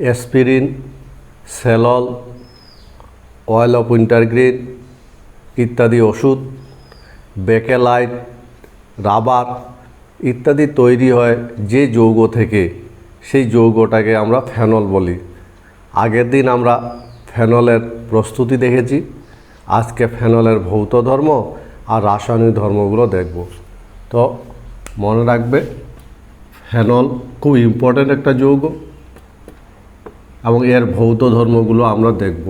Aspirin, সেলল, oil of উইন্টারগ্রিন ইত্যাদি ওষুধ, Bakelite, rubber ইত্যাদি তৈরি হয় যে যৌগ থেকে, সেই যৌগটাকে আমরা ফেনল বলি। আগের দিন আমরা ফেনলের প্রস্তুতি দেখেছি, আজকে ফেনলের ভৌত ধর্ম আর রাসায়নিক ধর্মগুলো দেখব। তো মনে রাখবে, ফেনল খুব ইম্পর্ট্যান্ট একটা যৌগ এবং এর ভৌত ধর্মগুলো আমরা দেখব।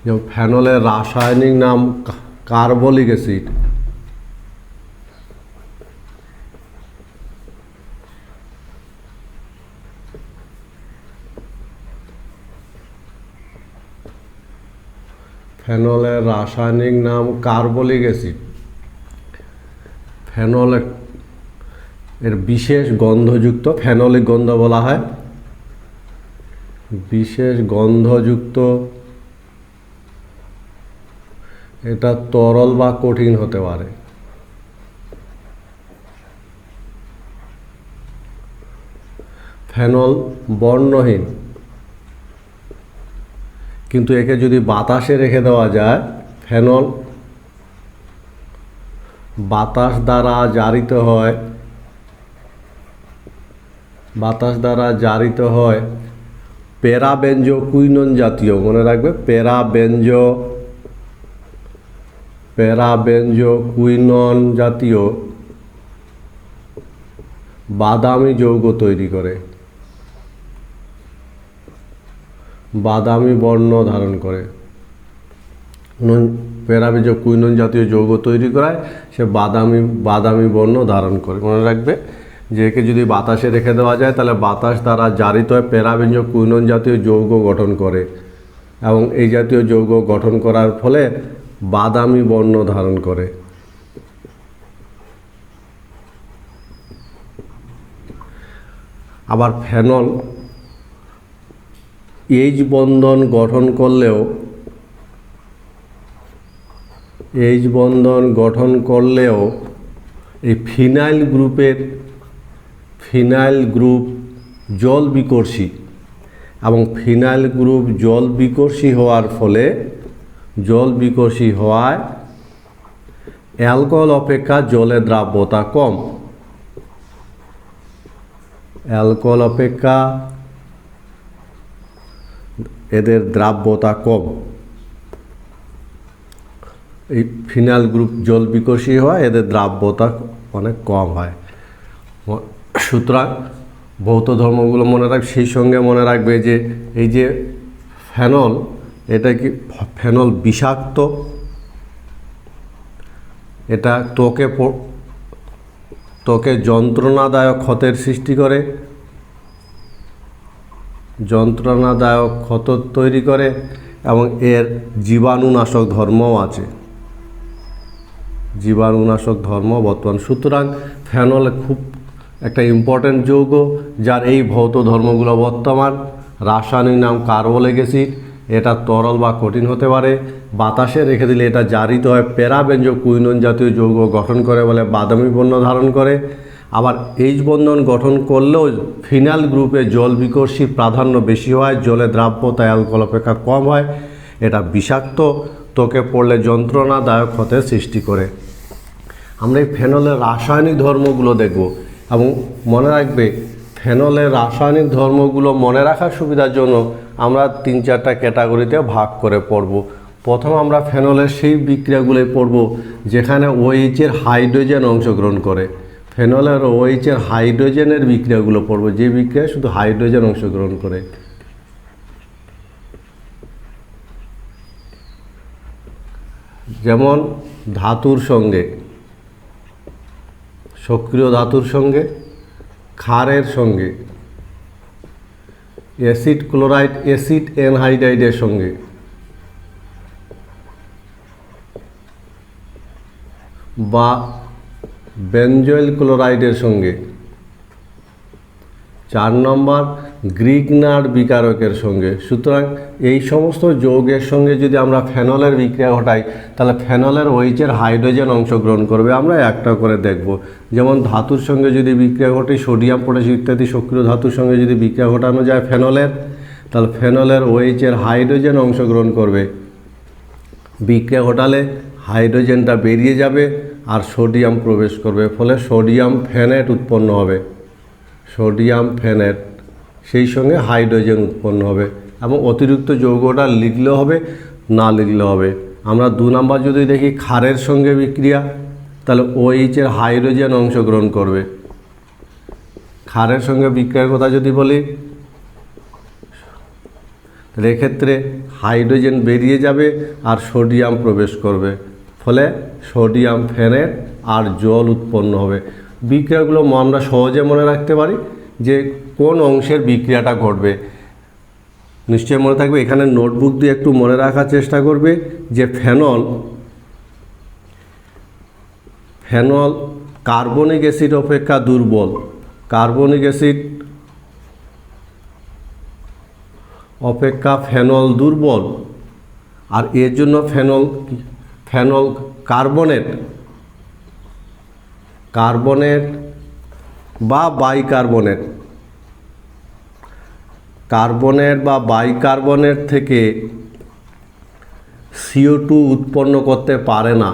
যেমন ফেনলের রাসায়নিক নাম কার্বলিক অ্যাসিড। ফেনলের রাসায়নিক নাম কার্বলিক অ্যাসিড। ফেনল এর বিশেষ গন্ধযুক্ত, ফেনলিক গন্ধ বলা হয়। বিশেষ গন্ধযুক্ত, এটা তরল বা কঠিন হতে পারে। ফেনল বর্ণহীন, কিন্তু একে যদি বাতাসে রেখে দেওয়া যায়, ফেনল বাতাস দ্বারা জারিত হয়, বাতাস দ্বারা জারিত হয় প্যারাবেনজো কুইনন জাতীয়, মনে রাখবে প্যারাবেনজো কুইনন জাতীয় বাদামি যৌগ তৈরি করে, বাদামি বর্ণ ধারণ করে। প্যারাবেনজো কুইনন জাতীয় যৌগ তৈরি করায় সে বাদামি বর্ণ ধারণ করে। মনে রাখবে যে একে যদি বাতাসে রেখে দেওয়া যায়, তাহলে বাতাস দ্বারা জারিত হয় প্যারাবেনজো কুইনন জাতীয় যৌগ গঠন করে এবং এই জাতীয় যৌগ গঠন করার ফলে বাদামি বর্ণ ধারণ করে। আবার ফেনল এইচ বন্ধন গঠন করলেও এই ফিনাইল গ্রুপ জল বিকর্ষী, এবং ফিনাইল গ্রুপ জল বিকর্ষী হওয়ার ফলে, জল বিকর্ষী হওয়ায় অ্যালকোহল অপেক্ষা জলের দ্রাব্যতা কম। অ্যালকোহল অপেক্ষা এদের দ্রাব্যতা কম। এই ফিনাইল গ্রুপ জল বিকর্ষী হয়, এদের দ্রাব্যতা অনেক কম হয়। সুতরাং ভৌত ধর্মগুলো মনে রাখবে। সেই সঙ্গে মনে রাখবে যে এই যে ফেনল, এটা কি ফেনল বিষাক্ত, এটা ত্বকে যন্ত্রণাদায়ক ক্ষতের সৃষ্টি করে, যন্ত্রণাদায়ক ক্ষত তৈরি করে এবং এর জীবাণুনাশক ধর্মও আছে, জীবাণুনাশক ধর্ম বর্তমান। সুতরাং ফেনল খুব একটা ইম্পর্ট্যান্ট যৌগ, যার এই ভৌত ধর্মগুলো বর্তমান। রাসায়নিক নাম কার্বলিক অ্যাসিড। এটা তরল বা কঠিন হতে পারে, বাতাসে রেখে দিলে এটা জারিত হয় প্যারাবেনজো কুইনন জাতীয় যৌগ গঠন করে বলে বাদামি বর্ণ ধারণ করে। আবার এইচ বন্ধন গঠন করলেও ফিনাইল গ্রুপে জল বিকর্ষী প্রাধান্য বেশি হয়, জলে দ্রাব্যতা অ্যালকোহল অপেক্ষা কম হয়। এটা বিষাক্ত, ত্বকে পড়লে যন্ত্রণাদায়ক ক্ষতের সৃষ্টি করে। আমরা এই ফেনলের রাসায়নিক ধর্মগুলো দেখব এবং মনে রাখবে, ফেনলের রাসায়নিক ধর্মগুলো মনে রাখার সুবিধার জন্য আমরা 3-4টা ক্যাটাগরিতে ভাগ করে পড়ব। প্রথম আমরা ফেনলের সেই বিক্রিয়াগুলোই পড়ব যেখানে ওএইচের হাইড্রোজেন অংশগ্রহণ করে। ফেনলের ওএইচের হাইড্রোজেনের বিক্রিয়াগুলো পড়ব, যে বিক্রিয়ায় শুধু হাইড্রোজেন অংশগ্রহণ করে। যেমন ধাতুর সঙ্গে, সক্রিয় ধাতুর সঙ্গে, ক্ষারের সঙ্গে, অ্যাসিড ক্লোরাইড, অ্যাসিড অ্যানহাইড্রাইডের সঙ্গে, বা বেনজয়েল ক্লোরাইডের সঙ্গে। 4 নম্বর, গ্রিগনার্ড বিকারকের সঙ্গে। সুতরাং এই সমস্ত যৌগের সঙ্গে যদি আমরা ফেনলের বিক্রিয়া ঘটাই তাহলে ফেনলের OH-এর হাইড্রোজেন অংশগ্রহণ করবে। আমরা একটা করে দেখব, যেমন ধাতুর সঙ্গে যদি বিক্রিয়া ঘটে, সোডিয়াম পটাশিয়াম ইত্যাদি সক্রিয় ধাতুর সঙ্গে যদি বিক্রিয়া ঘটানো যায় ফেনলের, তাহলে ফেনলের OH-এর হাইড্রোজেন অংশগ্রহণ করবে। বিক্রিয়া ঘটালে হাইড্রোজেনটা বেরিয়ে যাবে আর সোডিয়াম প্রবেশ করবে, ফলে সোডিয়াম ফেনেট উৎপন্ন হবে। সোডিয়াম ফেনেট, সেই সঙ্গে হাইড্রোজেন উৎপন্ন হবে এবং অতিরিক্ত যৌগটা লিখলেও হবে, না লিখলেও হবে। আমরা 2 নাম্বার যদি দেখি ক্ষারের সঙ্গে বিক্রিয়া, তাহলে OH-এর হাইড্রোজেন অংশগ্রহণ করবে। ক্ষারের সঙ্গে বিক্রিয়ার কথা যদি বলি, এক্ষেত্রে হাইড্রোজেন বেরিয়ে যাবে আর সোডিয়াম প্রবেশ করবে, ফলে সোডিয়াম ফেনেট আর জল উৎপন্ন হবে। বিক্রিয়াগুলো আমরা সহজে মনে রাখতে পারি যে কোন অংশের বিক্রিয়াটা ঘটবে। নিশ্চয়ই মনে থাকবে, এখানে নোটবুক দিয়ে একটু মনে রাখার চেষ্টা করবে যে ফেনল কার্বনিক অ্যাসিড অপেক্ষা দুর্বল। কার্বনিক অ্যাসিড অপেক্ষা ফেনল দুর্বল, আর এর জন্য ফেনল কার্বনেট বা বাইকার্বনেট বা বাইকার্বনেট থেকে CO2 উৎপন্ন করতে পারে না।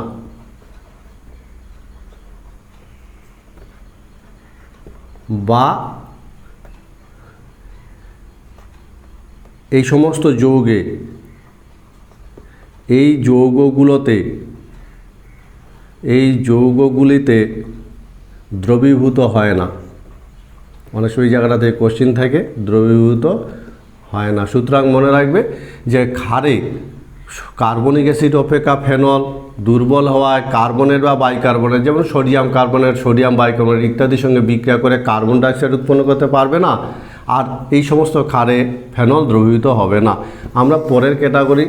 বা এই সমস্ত যৌগে, এই যৌগগুলিতে দ্রবীভূত হয় না। অনেক সময় এই জায়গাটাতে কোশ্চিন থাকে, দ্রবীভূত হয় না। সুতরাং মনে রাখবে যে ক্ষারে কার্বনিক অ্যাসিড অপেক্ষা ফেনল দুর্বল হওয়ায় কার্বনেট বা বাইকার্বনেট, যেমন সোডিয়াম কার্বনেট, সোডিয়াম বাইকার্বনেট ইত্যাদির সঙ্গে বিক্রিয়া করে কার্বন ডাইঅক্সাইড উৎপন্ন করতে পারবে না, আর এই সমস্ত ক্ষারে ফেনল দ্রবীভূত হবে না। আমরা পরের ক্যাটাগরি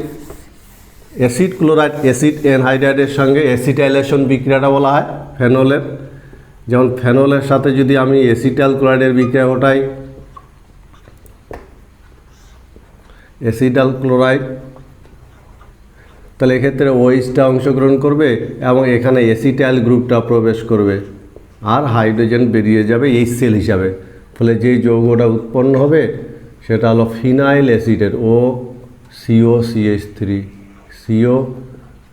অ্যাসিড ক্লোরাইড, অ্যাসিড অ্যানহাইড্রাইডের সঙ্গে অ্যাসিটাইলেশন বিক্রিয়াটা বলা হয় ফেনলের। যেমন ফেনলের সাথে যদি আমি অ্যাসিটাইল ক্লোরাইডের বিক্রিয়া ঘটাই, অ্যাসিটাইল ক্লোরাইড, তাহলে এক্ষেত্রে OH-টা অংশগ্রহণ করবে এবং এখানে অ্যাসিটাইল গ্রুপটা প্রবেশ করবে আর হাইড্রোজেন বেরিয়ে যাবে HCl হিসাবে। ফলে যেই যৌগটা উৎপন্ন হবে সেটা হলো ফিনাইল অ্যাসিটেট,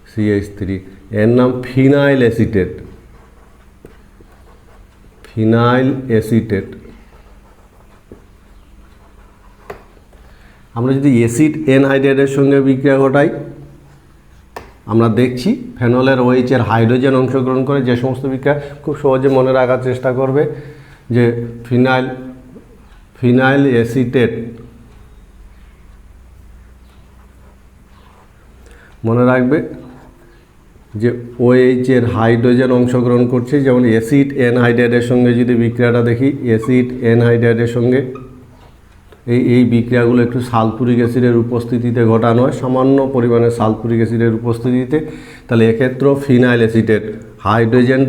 COCH3, এর নাম ফিনাইল অ্যাসিটেট। আমরা যদি অ্যাসিড অ্যানহাইড্রাইডের সঙ্গে বিক্রিয়া ঘটাই, আমরা দেখছি ফেনলের OH-এর হাইড্রোজেন অংশগ্রহণ করে। যে সমস্ত বিক্রিয়া খুব সহজে মনে রাখার চেষ্টা করবে যে ফিনাইল অ্যাসিটেট, মনে রাখবে যে OH-এর হাইড্রোজেন অংশগ্রহণ করছে। যেমন অ্যাসিড অ্যানহাইড্রাইডের সঙ্গে যদি বিক্রিয়াটা দেখি, অ্যাসিড অ্যানহাইড্রাইডের সঙ্গে এই বিক্রিয়াগুলো একটু সালফুরিক অ্যাসিডের উপস্থিতিতে ঘটানো হয়, সামান্য পরিমাণে সালফুরিক অ্যাসিডের উপস্থিতিতে। তাহলে এক্ষেত্রেও phenyl acetate hydrogen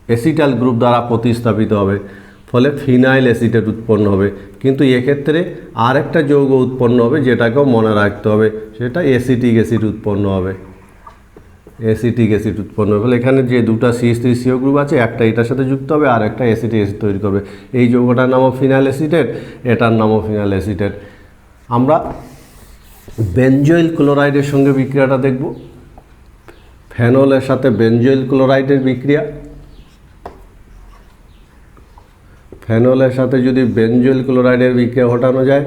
acetyl group দ্বারা প্রতিস্থাপিত হবে, ফলে ফিনাইল অ্যাসিটেট উৎপন্ন হবে। কিন্তু এক্ষেত্রে আরেকটা যৌগ উৎপন্ন হবে, যেটাকেও মনে রাখতে হবে, সেটা অ্যাসিটিক অ্যাসিড উৎপন্ন হবে। ফলে এখানে যে দুটো CH3CO গ্রুপ আছে, একটা এটার সাথে যুক্ত হবে আর একটা অ্যাসিটিক অ্যাসিড তৈরি করবে। এই যৌগটার নামও ফিনাইল অ্যাসিটেট, এটার নামও ফিনাইল অ্যাসিটেট। আমরা বেনজয়েল ক্লোরাইডের সঙ্গে বিক্রিয়াটা দেখব। ফেনলের সাথে বেনজয়েল ক্লোরাইডের বিক্রিয়া, ফেনলের সাথে যদি বেনজয়েল ক্লোরাইডের বিক্রিয়া ঘটানো যায়,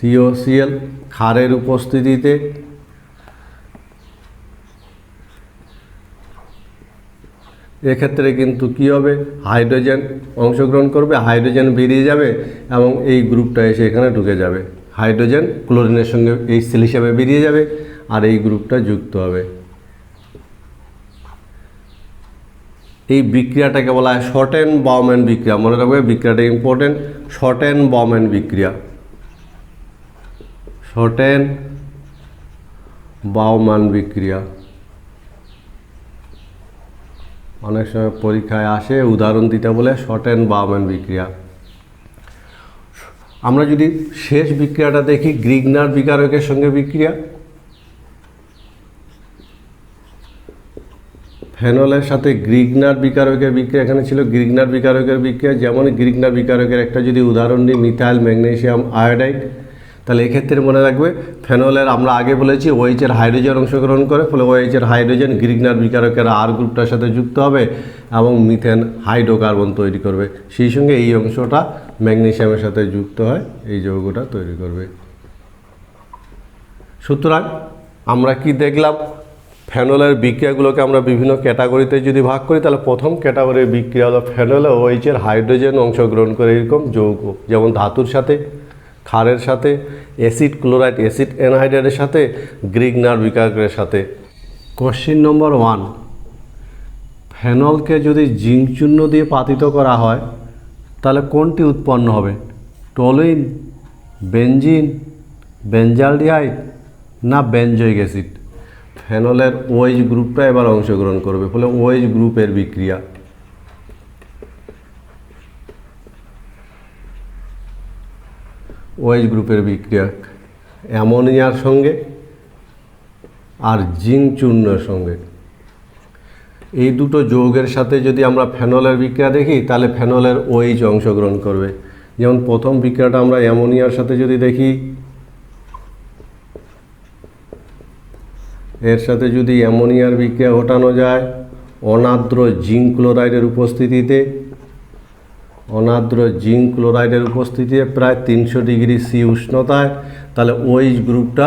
COCl ক্ষারের উপস্থিতিতে এক্ষেত্রে কিন্তু কি হবে, হাইড্রোজেন অংশগ্রহণ করবে, হাইড্রোজেন বেরিয়ে যাবে এবং এই গ্রুপটা এসে এখানে ঢুকে যাবে। হাইড্রোজেন ক্লোরিনের সঙ্গে HCl হিসাবে বেরিয়ে যাবে আর এই গ্রুপটা যুক্ত হবে। এই বিক্রিয়াটাকে বলা হয় শর্টেন বাউম্যান বিক্রিয়া। মনে রাখবে বিক্রিয়াটা ইম্পর্টেন্ট, শর্টেন বাউম্যান বিক্রিয়া। শর্টেন বাউম্যান বিক্রিয়া। অনেক সময় পরীক্ষায় আসে, উদাহরণ দিতে বলে শর্টেন বাউম্যান বিক্রিয়া। আমরা যদি শেষ বিক্রিয়াটা দেখি, গ্রিগনার বিকারকের সঙ্গে বিক্রিয়া। ফেনলের সাথে গ্রিগনার বিকারকের বিক্রিয়া এখানে ছিল। গ্রিগনার বিকারকের বিক্রিয়া যেমন গ্রিগনার বিকারকের একটা যদি উদাহরণ নিই, মিথাইল ম্যাগনেসিয়াম আয়োডাইড, তাহলে এক্ষেত্রে মনে রাখবে ফেনলের আমরা আগে বলেছি OH এর হাইড্রোজেন অংশগ্রহণ করে, ফলে OH এর হাইড্রোজেন গ্রিগনার বিকারকের আর গ্রুপটার সাথে যুক্ত হবে এবং মিথেন হাইড্রোকার্বন তৈরি করবে। সেই সঙ্গে এই অংশটা ম্যাগনেসিয়ামের সাথে যুক্ত হয়, এই যৌগটা তৈরি করবে। সুতরাং আমরা কি দেখলাম, ফেনলের বিক্রিয়াগুলোকে আমরা বিভিন্ন ক্যাটাগরিতে যদি ভাগ করি, তাহলে প্রথম ক্যাটাগরির বিক্রিয়া হলো ফেনলে OH এর হাইড্রোজেন অংশগ্রহণ করে এরকম যৌগ, যেমন ধাতুর সাথে, ক্ষারের সাথে, অ্যাসিড ক্লোরাইড, অ্যাসিড অ্যানহাইড্রাইডের সাথে, গ্রিগনার বিকারকের সাথে। কোশ্চেন নম্বর 1, ফেনলকে যদি জিঙ্ক চূর্ণ দিয়ে পাতিত করা হয় তাহলে কোনটি উৎপন্ন হবে? টলুইন, বেনজিন, বেনজালডিহাইড না বেনজোইক অ্যাসিড? ফেনলের OH গ্রুপটা এবার অংশগ্রহণ করবে, ফলে OH গ্রুপের বিক্রিয়া। OH গ্রুপের বিক্রিয়া অ্যামোনিয়ার সঙ্গে আর জিঙ্ক চূর্ণের সঙ্গে, এই দুটো যৌগের সাথে যদি আমরা ফেনলের বিক্রিয়া দেখি, তাহলে ফেনলের OH অংশগ্রহণ করবে। যেমন প্রথম বিক্রিয়াটা আমরা অ্যামোনিয়ার সাথে যদি দেখি, এর সাথে যদি অ্যামোনিয়ার বিক্রিয়া ঘটানো যায় অনার্দ্র জিঙ্ক ক্লোরাইডের উপস্থিতিতে, অনার্দ্র জিঙ্ক ক্লোরাইডের উপস্থিতিতে প্রায় 300 ডিগ্রি সি উষ্ণতায়, তাহলে OH গ্রুপটা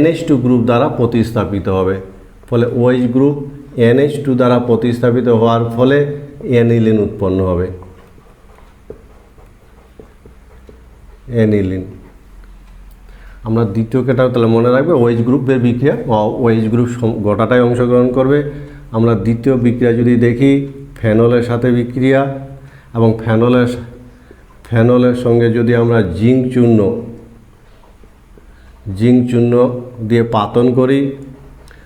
NH2 গ্রুপ দ্বারা প্রতিস্থাপিত হবে। ফলে OH গ্রুপ NH2 দ্বারা প্রতিস্থাপিত হওয়ার ফলে অ্যানিলিন উৎপন্ন হবে। অ্যানিলিন। আমরা দ্বিতীয় ক্যাটাগরি তাহলে মনে রাখবে OH গ্রুপের বিক্রিয়া, OH গ্রুপ গোটাটাই অংশগ্রহণ করবে। আমরা দ্বিতীয় বিক্রিয়া যদি দেখি, ফেনলের সাথে বিক্রিয়া এবং ফেনলের সঙ্গে যদি আমরা জিঙ্ক চূর্ণ দিয়ে পাতন করি,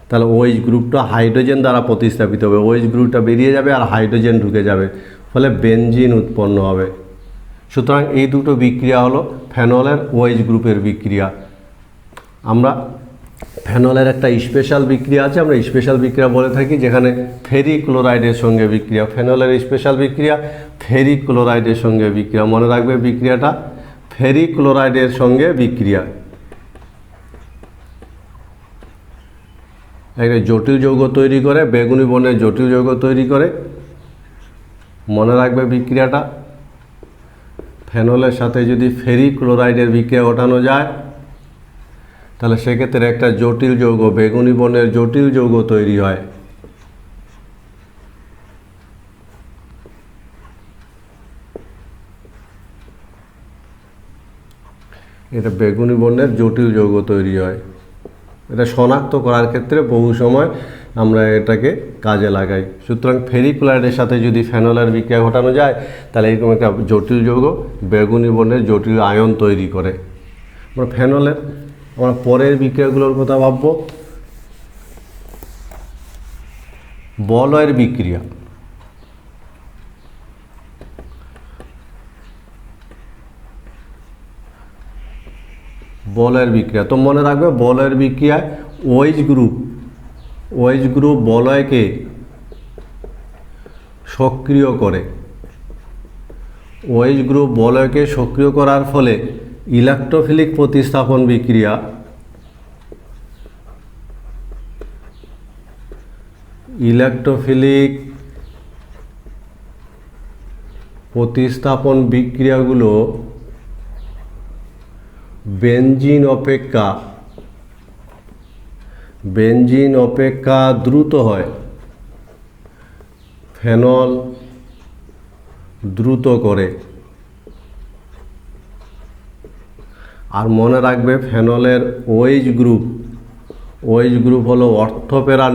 তাহলে OH গ্রুপটা হাইড্রোজেন দ্বারা প্রতিস্থাপিত হবে। OH গ্রুপটা বেরিয়ে যাবে আর হাইড্রোজেন ঢুকে যাবে, ফলে বেনজিন উৎপন্ন হবে। সুতরাং এই দুটো বিক্রিয়া হলো ফেনলের OH গ্রুপের বিক্রিয়া। আমরা ফেনলের একটা স্পেশাল বিক্রিয়া আছে, আমরা স্পেশাল বিক্রিয়া বলে থাকি, যেখানে ফেরিক ক্লোরাইডের সঙ্গে বিক্রিয়া। ফেনলের স্পেশাল বিক্রিয়া ফেরিক ক্লোরাইডের সঙ্গে বিক্রিয়া। মনে রাখবে বিক্রিয়াটা ফেরিক ক্লোরাইডের সঙ্গে বিক্রিয়া। একটা জটিল যৌগ তৈরি করে, বেগুনি বর্ণের জটিল যৌগ তৈরি করে। মনে রাখবে বিক্রিয়াটা ফেনলের সাথে যদি ফেরিক ক্লোরাইডের বিক্রিয়া ঘটানো যায়, তাহলে সেক্ষেত্রে একটা জটিল যৌগ, বেগুনি বর্ণের জটিল যৌগ তৈরি হয়। এটা বেগুনি বর্ণের জটিল যৌগ তৈরি হয়। এটা শনাক্ত করার ক্ষেত্রে বহু সময় আমরা এটাকে কাজে লাগাই। সুতরাং ফেরিক ক্লোরাইডের সাথে যদি ফেনলের বিক্রিয়া ঘটানো যায়, তাহলে এরকম একটা জটিল যৌগ বেগুনি বর্ণের জটিল আয়ন তৈরি করে। আমরা ফেনলের আমরা পরের বিক্রিয়াগুলোর কথা ভাবব। বলয়ের বিক্রিয়া। বলয়ের বিক্রিয়া তো মনে রাখবে, বলয়ের বিক্রিয়ায় OH গ্রুপ বলয়কে সক্রিয় করে। OH গ্রুপ বলয়কে সক্রিয় করার ফলে ইলেকট্রোফিলিক প্রতিস্থাপন বিক্রিয়া, ইলেকট্রোফিলিক প্রতিস্থাপন বিক্রিয়াগুলো বেনজিন অপেক্ষা দ্রুত হয়। ফেনল দ্রুত করে। আর মনে রাখবে ফেনলের OH গ্রুপ হলো অর্থোপেরা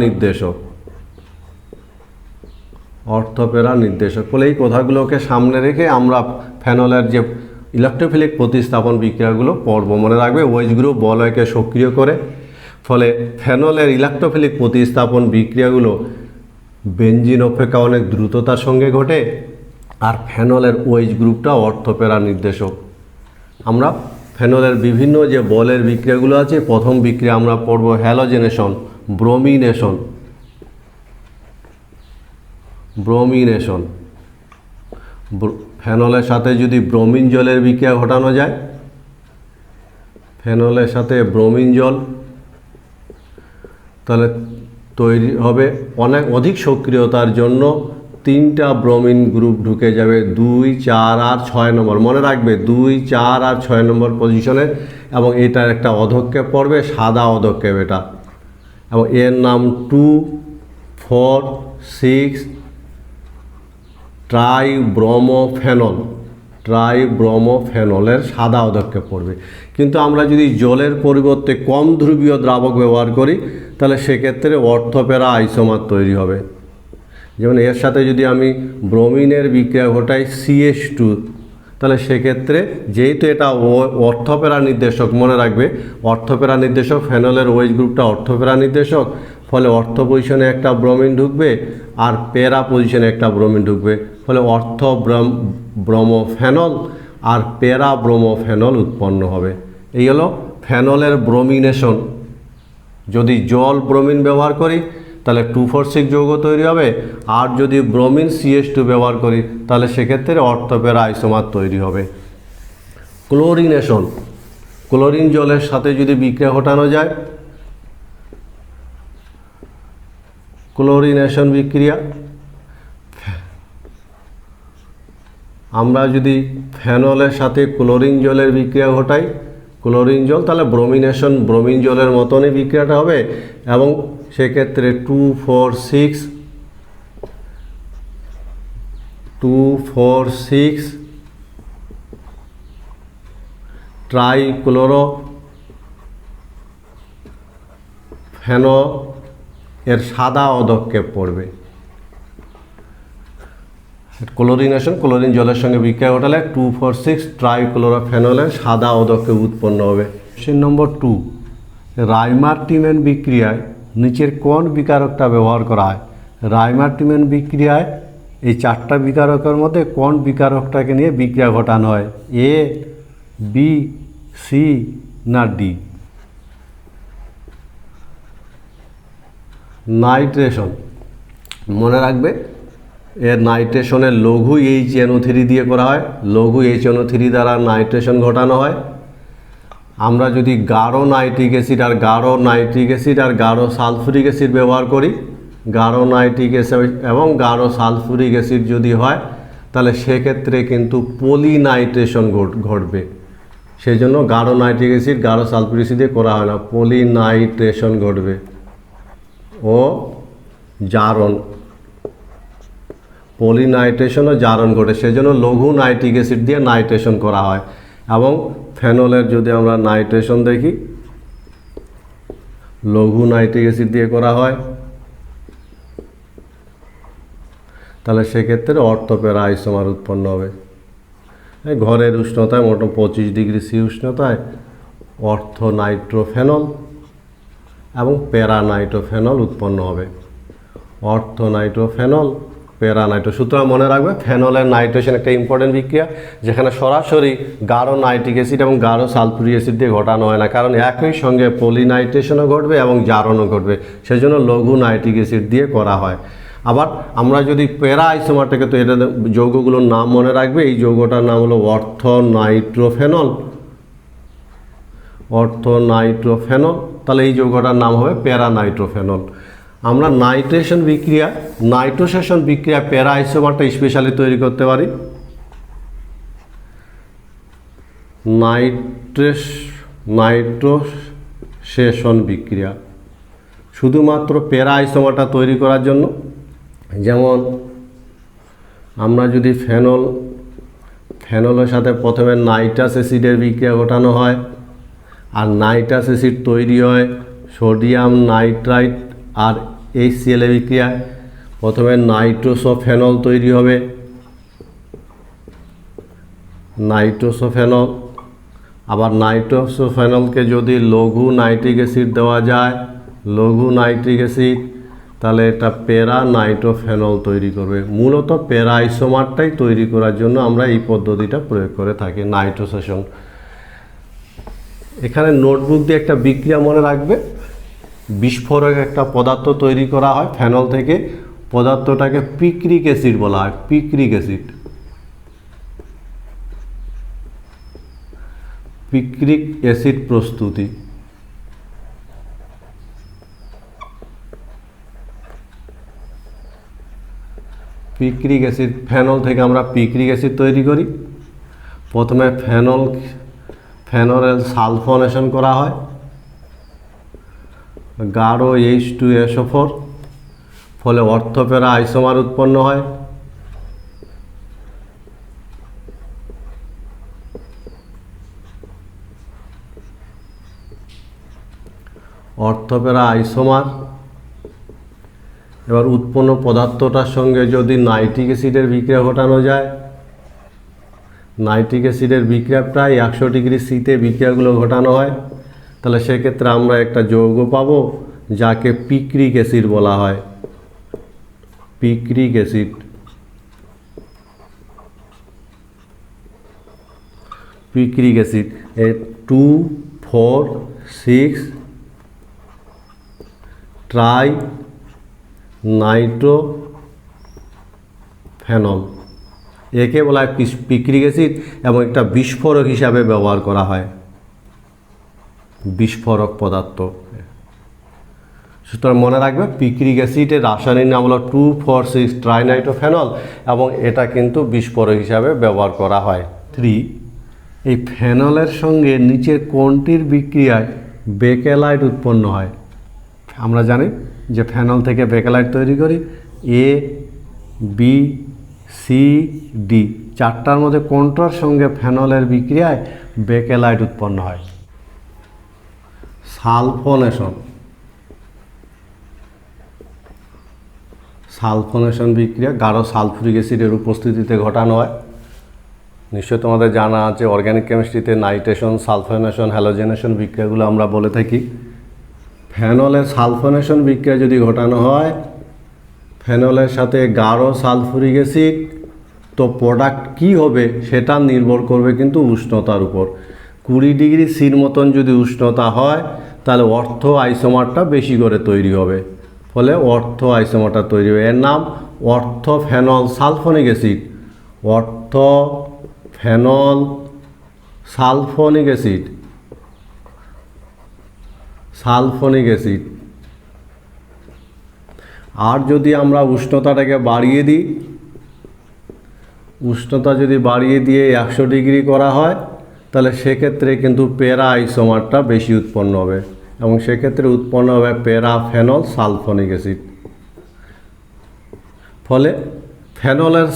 নির্দেশক। ফলে এই কথাগুলোকে সামনে রেখে আমরা ফেনলের যে ইলেকট্রোফিলিক প্রতিস্থাপন বিক্রিয়াগুলো পড়ব। মনে রাখবে OH গ্রুপ বলয়কে সক্রিয় করে, ফলে ফেনলের ইলেকট্রোফিলিক প্রতিস্থাপন বিক্রিয়াগুলো বেনজিন অপেক্ষা অনেক দ্রুততার সঙ্গে ঘটে, আর ফেনলের OH গ্রুপটা অর্থোপেরা নির্দেশক। আমরা ফেনলের বিভিন্ন যে বলের বিক্রিয়াগুলো আছে, প্রথম বিক্রিয়া আমরা পড়ব হ্যালোজেনেশন, ব্রোমিনেশন। ফেনলের সাথে যদি ব্রোমিন জলের বিক্রিয়া ঘটানো যায়, ফেনলের সাথে ব্রোমিন জল, তাহলে তৈরি হবে অধিক সক্রিয়তার জন্য 3টা ব্রোমিন গ্রুপ ঢুকে যাবে 2, 4 আর 6 নম্বর। মনে রাখবে 2, 4 আর 6 নম্বর পজিশনে, এবং এটার একটা অধক্ষেপ পড়বে, সাদা অধক্ষেপ এটা, এবং এর নাম 2, 4, 6 ট্রাইব্রোমোফেনলের সাদা অধক্ষেপ পড়বে। কিন্তু আমরা যদি জলের পরিবর্তে কম ধ্রুবীয় দ্রাবক ব্যবহার করি, তাহলে সেক্ষেত্রে অর্থোপেরা আইসোমার তৈরি হবে। যেমন এর সাথে যদি আমি ব্রোমিনের বিক্রিয়া ঘটাই CH2, তাহলে সেক্ষেত্রে যেহেতু এটা অর্থোপেরা নির্দেশক, মনে রাখবে অর্থোপেরা নির্দেশক, ফেনলের OH গ্রুপটা অর্থোপেরা নির্দেশক, ফলে অর্থ পজিশনে একটা ব্রোমিন ঢুকবে আর পেরা পজিশনে একটা ব্রোমিন ঢুকবে, ফলে ব্রোমোফেনল আর পেরা ব্রোমোফেনল উৎপন্ন হবে। এই হলো ফেনলের ব্রোমিনেশন। যদি জল ব্রোমিন ব্যবহার করি তাহলে 2,4,6 যৌগ তৈরি হবে, আর যদি ব্রোমিন CH2 ব্যবহার করি তাহলে সেক্ষেত্রে অর্থোপেরা আইসোমার তৈরি হবে। ক্লোরিনেশন, ক্লোরিন জলের সাথে যদি বিক্রিয়া ঘটানো যায়, ক্লোরিনেশন বিক্রিয়া, আমরা যদি ফেনলের সাথে ক্লোরিন জলের বিক্রিয়া ঘটাই, ক্লোরিন জল, তাহলে ব্রোমিনেশন ব্রোমিন জলের মতনই বিক্রিয়াটা হবে, এবং সেক্ষেত্রে 2,4,6 ট্রাইক্লোরোফেনল এর সাদা অধক্ষেপ পড়বে। ক্লোরিনেশন ক্লোরিন জলের সঙ্গে বিক্রিয়া ঘটালে 2,4,6 ট্রাইক্লোরোফেনলের সাদা অধক্ষেপ উৎপন্ন হবে। কোশ্চেন নম্বর 2, রাইমার-টিমেন বিক্রিয়ায় নিচের কোন বিকারকটা ব্যবহার করা হয়? রাইমার-টিমেন বিক্রিয়ায় এই 4টা বিকারকের মধ্যে কোন বিকারকটাকে নিয়ে বিক্রিয়া ঘটানো হয়? A, B, C না D? নাইট্রেশন, মনে রাখবে এর নাইট্রেশনের লঘু HNO3 দিয়ে করা হয়, লঘু HNO3 দ্বারা নাইট্রেশন ঘটানো হয়। আমরা যদি গাঢ় নাইট্রিক অ্যাসিড আর গাঢ় সালফুরিক অ্যাসিড ব্যবহার করি, গাঢ় নাইট্রিক অ্যাসিড এবং গাঢ় সালফুরিক অ্যাসিড যদি হয়, তাহলে সেক্ষেত্রে কিন্তু পলিনাইট্রেশন ঘটবে। সেই জন্য গাঢ় নাইট্রিক অ্যাসিড গাঢ় সালফুরিক অ্যাসিড দিয়ে করা হয় না, পলিনাইট্রেশন ঘটবে ও জারণ, পলিনাইট্রেশন ও জারণ ঘটে। সেজন্য লঘু নাইট্রিক অ্যাসিড দিয়ে নাইট্রেশন করা হয়। এবং ফেনলের যদি আমরা নাইট্রেশন দেখি, লঘু নাইট্রিক অ্যাসিড দিয়ে করা হয়, তাহলে সেক্ষেত্রে অর্থোপেরা আইসোমার উৎপন্ন হবে। ঘরের উষ্ণতায় মোটামুটি 25 ডিগ্রি C উষ্ণতায় অর্থোনাইট্রোফেনল এবং প্যারানাইট্রোফেনল উৎপন্ন হবে। অর্থোনাইট্রোফেনল, প্যারানাইট্রো। সুতরাং মনে রাখবে ফেনলের নাইট্রেশন একটা ইম্পর্টেন্ট বিক্রিয়া, যেখানে সরাসরি গাঢ় নাইট্রিক অ্যাসিড এবং গাঢ় সালফুরিক অ্যাসিড দিয়ে ঘটানো হয় না, কারণ একই সঙ্গে পলিনাইট্রেশনও ঘটবে এবং জারণও ঘটবে। সেজন্য লঘু নাইট্রিক অ্যাসিড দিয়ে করা হয়। আবার আমরা যদি প্যারা আইসোমারটাকে, তো এটা যৌগগুলোর নাম মনে রাখবে, এই যৌগটার নাম হলো অর্থোনাইট্রোফেনল, তাহলে এই যৌগটার নাম হবে প্যারানাইট্রোফেনল। আমরা নাইট্রেশন বিক্রিয়া, নাইট্রোসেশন বিক্রিয়া প্যারা আইসোমারটা স্পেশালি তৈরি করতে পারি। নাইট্রোসেশন বিক্রিয়া শুধুমাত্র প্যারা আইসোমারটা তৈরি করার জন্য। যেমন আমরা যদি ফেনলের সাথে প্রথমে নাইট্রাস অ্যাসিডের বিক্রিয়া ঘটানো হয়, আর নাইট্রাস অ্যাসিড তৈরি হয় সোডিয়াম নাইট্রাইট আর HCl এর বিক্রিয়া, প্রথমে নাইট্রোসোফেনল তৈরি হবে, নাইট্রোসোফেনল। আবার নাইট্রোসোফেনলকে যদি লঘু নাইট্রিক অ্যাসিড দেওয়া যায়, লঘু নাইট্রিক অ্যাসিড, তাহলে এটা প্যারা নাইট্রোফেনল তৈরি করবে। মূলত প্যারা আইসোমারটাই তৈরি করার জন্য আমরা এই পদ্ধতিটা প্রয়োগ করে থাকি, নাইট্রোসেশন। এখানে নোটবুক দিয়ে একটা বিক্রিয়া মনে রাখবে। বিস্ফোরক একটা পদার্থ তৈরি করা হয় ফেনল থেকে, পদার্থটাকে পিক্রিক অ্যাসিড বলা হয়, পিক্রিক অ্যাসিড। পিক্রিক অ্যাসিড প্রস্তুতি। পিক্রিক অ্যাসিড, ফেনল থেকে আমরা পিক্রিক অ্যাসিড তৈরি করি। প্রথমে ফেনলের সালফোনেশন করা হয়, গাঢ় H2SO4, ফলে অর্থোপ্যারা আইসোমার উৎপন্ন হয়। অর্থোপ্যারা আইসোমার। এবার উৎপন্ন পদার্থটার সঙ্গে যদি নাইট্রিক অ্যাসিডের বিক্রিয়া ঘটানো যায়, নাইট্রিক অ্যাসিডের বিক্রিয়া প্রায় 100 ডিগ্রি সিতে বিক্রিয়াগুলো ঘটানো হয়, তাহলে সেক্ষেত্রে আমরা একটা যৌগ পাবো যাকে পিক্রিক অ্যাসিড বলা হয়, picric acid. Picric acid 2,4,6 try nitrophenol, একে বলা হয় পিক্রিক অ্যাসিড এবং একটা বিস্ফোরক হিসাবে ব্যবহার করা হয়, বিস্ফোরক পদার্থ। সুতরাং মনে রাখবে পিক্রিক অ্যাসিডের রাসায়নিক নাম হলো 2,4,6 ট্রাইনাইট্রোফেনল এবং এটা কিন্তু বিস্ফোরক হিসাবে ব্যবহার করা হয়। 3, এই ফেনলের সঙ্গে নিচের কোনটির বিক্রিয়ায় বেকেলাইট উৎপন্ন হয়? আমরা জানি যে ফেনল থেকে বেকেলাইট তৈরি করি, A, B, C, D, চারটার মধ্যে কোনটার সঙ্গে ফেনলের বিক্রিয়ায় বেকেলাইট উৎপন্ন হয়? সালফোনেশন। সালফোনেশন বিক্রিয়া গাঢ় সালফুরিক অ্যাসিডের উপস্থিতিতে ঘটানো হয়। নিশ্চয়ই তোমাদের জানা আছে অর্গ্যানিক কেমিস্ট্রিতে নাইট্রেশন, সালফোনেশন, হ্যালোজেনেশন বিক্রিয়াগুলো আমরা বলে থাকি। ফেনলের সালফোনেশন বিক্রিয়া যদি ঘটানো হয় ফেনলের সাথে গাঢ় সালফুরিক অ্যাসিড, তো প্রোডাক্ট কী হবে সেটা নির্ভর করবে কিন্তু উষ্ণতার উপর। 20 ডিগ্রি সির মতন যদি উষ্ণতা হয় তাহলে অর্থ আইসোমারটা বেশি করে তৈরি হবে, ফলে অর্থ আইসোমারটা তৈরি হবে। এর নাম orthophenol sulphonic acid, orthophenol sulphonic acid, sulphonic acid. আর যদি আমরা উষ্ণতাটাকে বাড়িয়ে দিই, উষ্ণতা যদি বাড়িয়ে দিয়ে 100 ডিগ্রি করা হয় তাহলে সেক্ষেত্রে কিন্তু প্যারা আইসোমারটা বেশি উৎপন্ন হবে এবং সেক্ষেত্রে উৎপন্ন হবে প্যারাফেনল সালফোনিক অ্যাসিড। ফলে ফেনলের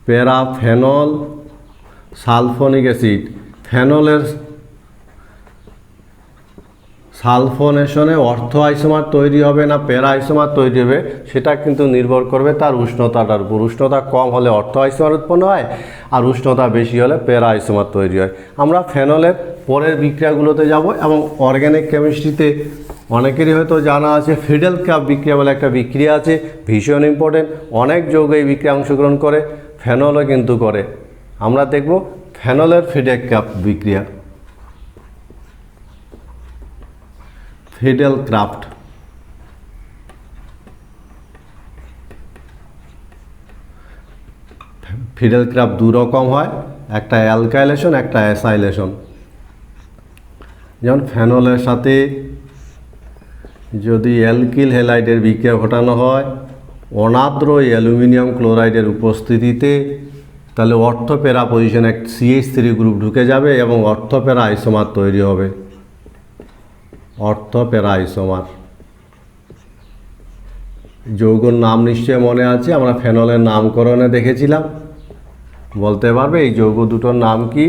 প্যারাফেনল সালফোনিক অ্যাসিড, ফেনলের সালফোনেশনে অর্থ আইসোমার তৈরি হবে না প্যারা আইসোমার তৈরি হবে সেটা কিন্তু নির্ভর করবে তার উষ্ণতাটার উপর। উষ্ণতা কম হলে অর্থ আইসোমার উৎপন্ন হয় আর উষ্ণতা বেশি হলে প্যারা আইসোমার তৈরি হয়। আমরা ফেনলের পরের বিক্রিয়াগুলোতে যাব এবং অর্গ্যানিক কেমিস্ট্রিতে অনেকেরই হয়তো জানা আছে ফিডেল ক্যাপ বিক্রিয়া বলে একটা বিক্রিয়া আছে, ভীষণ ইম্পর্টেন্ট। অনেক যৌগ এই বিক্রিয়া অংশগ্রহণ করে, ফেনলও কিন্তু করে। আমরা দেখব ফেনলের ফিডেল ক্যাপ বিক্রিয়া, ফিডেল ক্রাফট। ফিডেল ক্রাফট দু রকম হয়, একটা অ্যালকাইলেশন একটা অ্যাসাইলেশন। যেমন ফেনলের সাথে যদি অ্যালকিল হ্যালাইডের বিক্রিয়া ঘটানো হয় অনাদ্র অ্যালুমিনিয়াম ক্লোরাইডের উপস্থিতিতে, তাহলে অর্থোপ্যারা পজিশনে CH3 গ্রুপ ঢুকে যাবে এবং অর্থোপ্যারা আইসোমার তৈরি হবে, অর্থোপ্যারা আইসোমার। যৌগর নাম নিশ্চয় মনে আছে, আমরা ফেনলের নামকরণে দেখেছিলাম। বলতে পারবে এই যৌগ দুটোর নাম কি?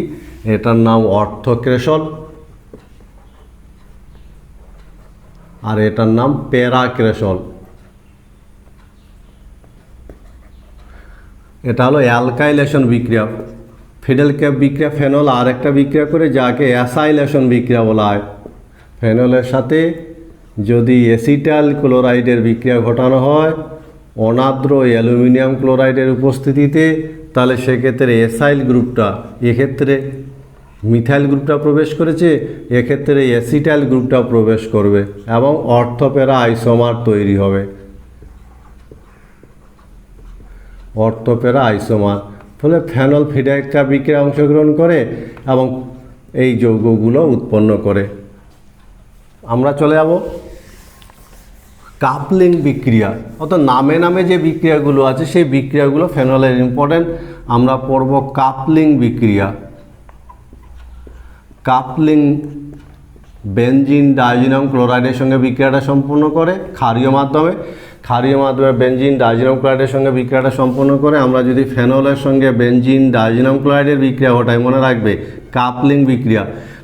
এটার নাম অর্থোক্রেসল আর এটার নাম প্যারাক্রেসল। এটা হলো অ্যালকাইলেশন বিক্রিয়া। ফিডেল ক্যাপ বিক্রিয়া ফেনল আর একটা বিক্রিয়া করে যাকে অ্যাসাইলেশন বিক্রিয়া বলা হয়। ফেনলের সাথে যদি অ্যাসিটাইল ক্লোরাইডের বিক্রিয়া ঘটানো হয় অনার্দ্র অ্যালুমিনিয়াম ক্লোরাইডের উপস্থিতিতে, তাহলে সেক্ষেত্রে এসাইল গ্রুপটা, এক্ষেত্রে মিথাইল গ্রুপটা প্রবেশ করেছে, এক্ষেত্রে অ্যাসিটাইল গ্রুপটা প্রবেশ করবে এবং অর্থোপেরা আইসোমার তৈরি হবে। অর্থোপেরা আইসোমার ফলে ফেনলফিড একটা বিক্রিয়া অংশগ্রহণ করে এবং এই যৌগগুলো উৎপন্ন করে। আমরা চলে যাব কাপলিং বিক্রিয়া, অর্থাৎ নামে নামে যে বিক্রিয়াগুলো আছে সেই বিক্রিয়াগুলো ফেনলের ইম্পর্টেন্ট। আমরা পড়ব কাপলিং বিক্রিয়া। কাপলিং বেনজিন ডাইজিনাম ক্লোরাইডের সঙ্গে বিক্রিয়াটা সম্পন্ন করে ক্ষারীয় মাধ্যমে, ক্ষারীয় মাধ্যমে বেনজিন ডাইজিনাম ক্লোরাইডের সঙ্গে বিক্রিয়াটা সম্পন্ন করে। আমরা যদি ফেনলের সঙ্গে বেনজিন ডাইজিনাম ক্লোরাইডের বিক্রিয়া ঘটাই, মনে রাখবে কাপলিং বিক্রিয়া,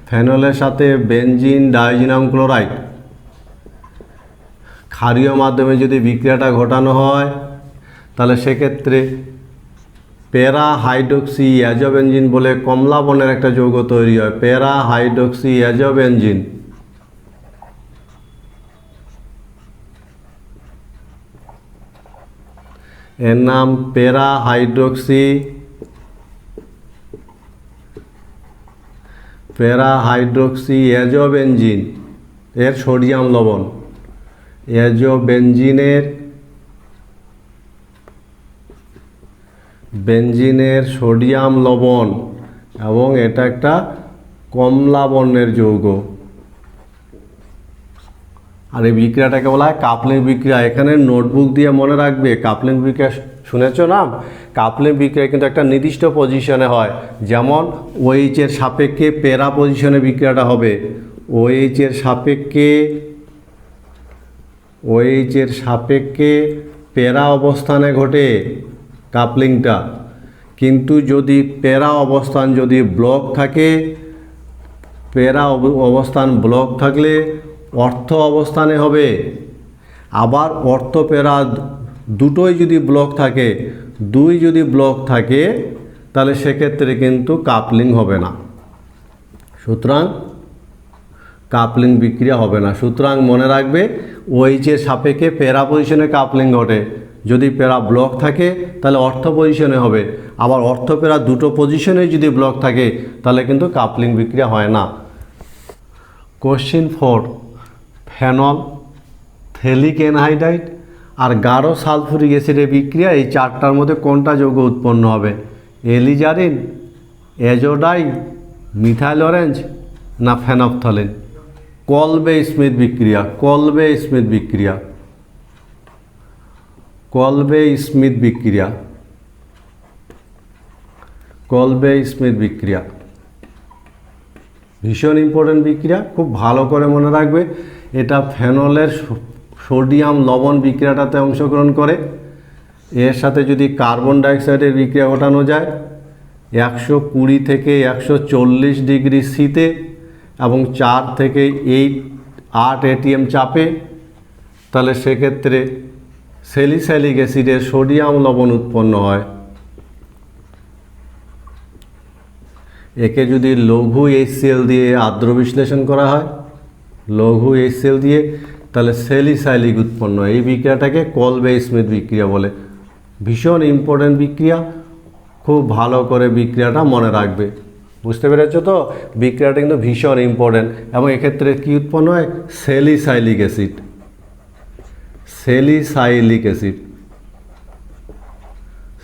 ফেনলের সাথে বেনজিন ডাইজিনাম ক্লোরাইড ক্ষারীয় মাধ্যমে যদি বিক্রিয়াটা ঘটানো হয়, তাহলে সেক্ষেত্রে প্যারা হাইড্রক্সি অ্যাজোবেনজিন বলে কমলা বর্ণের একটা যৌগ তৈরি হয়, প্যারা হাইড্রক্সি অ্যাজোবেনজিন। এর নাম প্যারা হাইড্রক্সি অ্যাজোবেনজিন, এর সোডিয়াম লবণ, বেনজিনের সোডিয়াম লবণ, এবং এটা একটা কমলা বর্ণের যৌগ। আর এই বিক্রিয়াটাকে বলা হয় কাপলিং বিক্রিয়া। এখানে নোটবুক দিয়ে মনে রাখবে কাপলিং বিক্রিয়া শুনেছ না? কাপলিং বিক্রিয়া কিন্তু একটা নির্দিষ্ট পজিশনে হয়, যেমন OH এর সাপেক্ষে প্যারা পজিশনে বিক্রিয়াটা হবে, OH এর সাপেক্ষে প্যারা অবস্থানে ঘটে কাপলিংটা। কিন্তু যদি প্যারা অবস্থান যদি ব্লক থাকে, প্যারা অবস্থান ব্লক থাকলে অর্থ অবস্থানে হবে। আবার অর্থ প্যারা দুটোই যদি ব্লক থাকে, যদি ব্লক থাকে, তাহলে সেক্ষেত্রে কিন্তু কাপলিং হবে না। সুতরাং কাপলিং বিক্রিয়া হবে না। সুতরাং মনে রাখবে OH এর সাপেক্ষে প্যারা পজিশনে কাপলিং ঘটে। যদি প্যারা ব্লক থাকে তাহলে অর্থ পজিশনে হবে, আবার অর্থ প্যারা দুটো পজিশনে যদি ব্লক থাকে তাহলে কিন্তু কাপলিং বিক্রিয়া হয় না। কোশ্চিন 4, ফেনল, থেলিক অ্যানহাইড্রাইড আর গাঢ় সালফুরিক অ্যাসিডের বিক্রিয়া এই চারটার মধ্যে কোনটা যৌগ উৎপন্ন হবে? এলিজারিন, অ্যাজোডাই, মিথাইল অরেঞ্জ না ফেনফথলিন? কলবে স্মিথ বিক্রিয়া, কলবে স্মিথ বিক্রিয়া, কলবে স্মিথ বিক্রিয়া, কলবে স্মিথ বিক্রিয়া ভীষণ ইম্পর্টেন্ট বিক্রিয়া, খুব ভালো করে মনে রাখবে। এটা ফেনলের সোডিয়াম লবণ বিক্রিয়াটাতে অংশগ্রহণ করে। এর সাথে যদি কার্বন ডাইঅক্সাইডের বিক্রিয়া ঘটানো যায় 120 থেকে 140 ডিগ্রি সিতে এবং 4 থেকে 8 ATM চাপে, তাহলে সেক্ষেত্রে স্যালিসাইলিক অ্যাসিডের সোডিয়াম লবণ উৎপন্ন হয়। একে যদি লঘু HCl দিয়ে আর্দ্র বিশ্লেষণ করা হয়, লঘু HCl দিয়ে, তাহলে স্যালিসাইলিক উৎপন্ন হয়। এই বিক্রিয়াটাকে কলবে স্মিথ বিক্রিয়া বলে। ভীষণ ইম্পর্টেন্ট বিক্রিয়া, খুব ভালো করে বিক্রিয়াটা মনে রাখবে। বুঝতে পেরেছো তো? বিক্রিয়াটা কিন্তু ভীষণ ইম্পর্টেন্ট। এবং এক্ষেত্রে কী উৎপন্ন হয়? Salicylic acid, salicylic acid,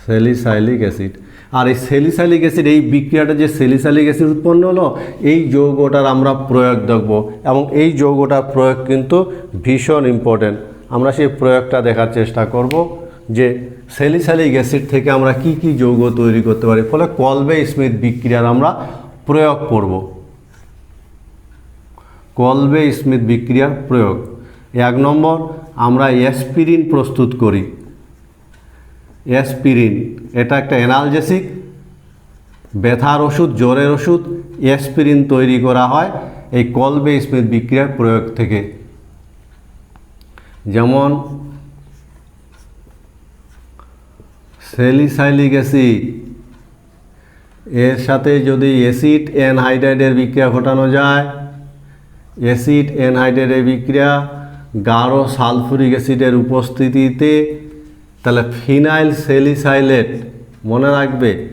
salicylic acid. আর এই স্যালিসাইলিক অ্যাসিড, এই বিক্রিয়াটা যে স্যালিসাইলিক অ্যাসিড উৎপন্ন হলো, এই যৌগটার আমরা প্রয়োগ দেখব এবং এই যৌগটার প্রয়োগ কিন্তু ভীষণ ইম্পর্টেন্ট। আমরা সেই প্রয়োগটা দেখার চেষ্টা করব যে স্যালিসাইলিক অ্যাসিড থেকে আমরা কি কি যৌগ তৈরি করতে পারি। ফলে কলবে স্মিথ বিক্রিয়ার আমরা প্রয়োগ করব। কলবে স্মিথ বিক্রিয়ার প্রয়োগ 1 নম্বর, আমরা অ্যাসপিরিন প্রস্তুত করি। অ্যাসপিরিন এটা একটা অ্যানালজেসিক, ব্যথার ওষুধ, জ্বরের ওষুধ। অ্যাসপিরিন তৈরি করা হয় এই কলবে স্মিথ বিক্রিয়ার প্রয়োগ থেকে। যেমন স্যালিসাইলিক অ্যাসিড এর সাথে যদি অ্যাসিড অ্যানহাইড্রাইডের বিক্রিয়া ঘটানো যায়, অ্যাসিড অ্যানহাইড্রাইডের বিক্রিয়া, গাঢ় সালফুরিক অ্যাসিডের উপস্থিতিতে, তাহলে ফিনাইল স্যালিসাইলেট মনে রাখবে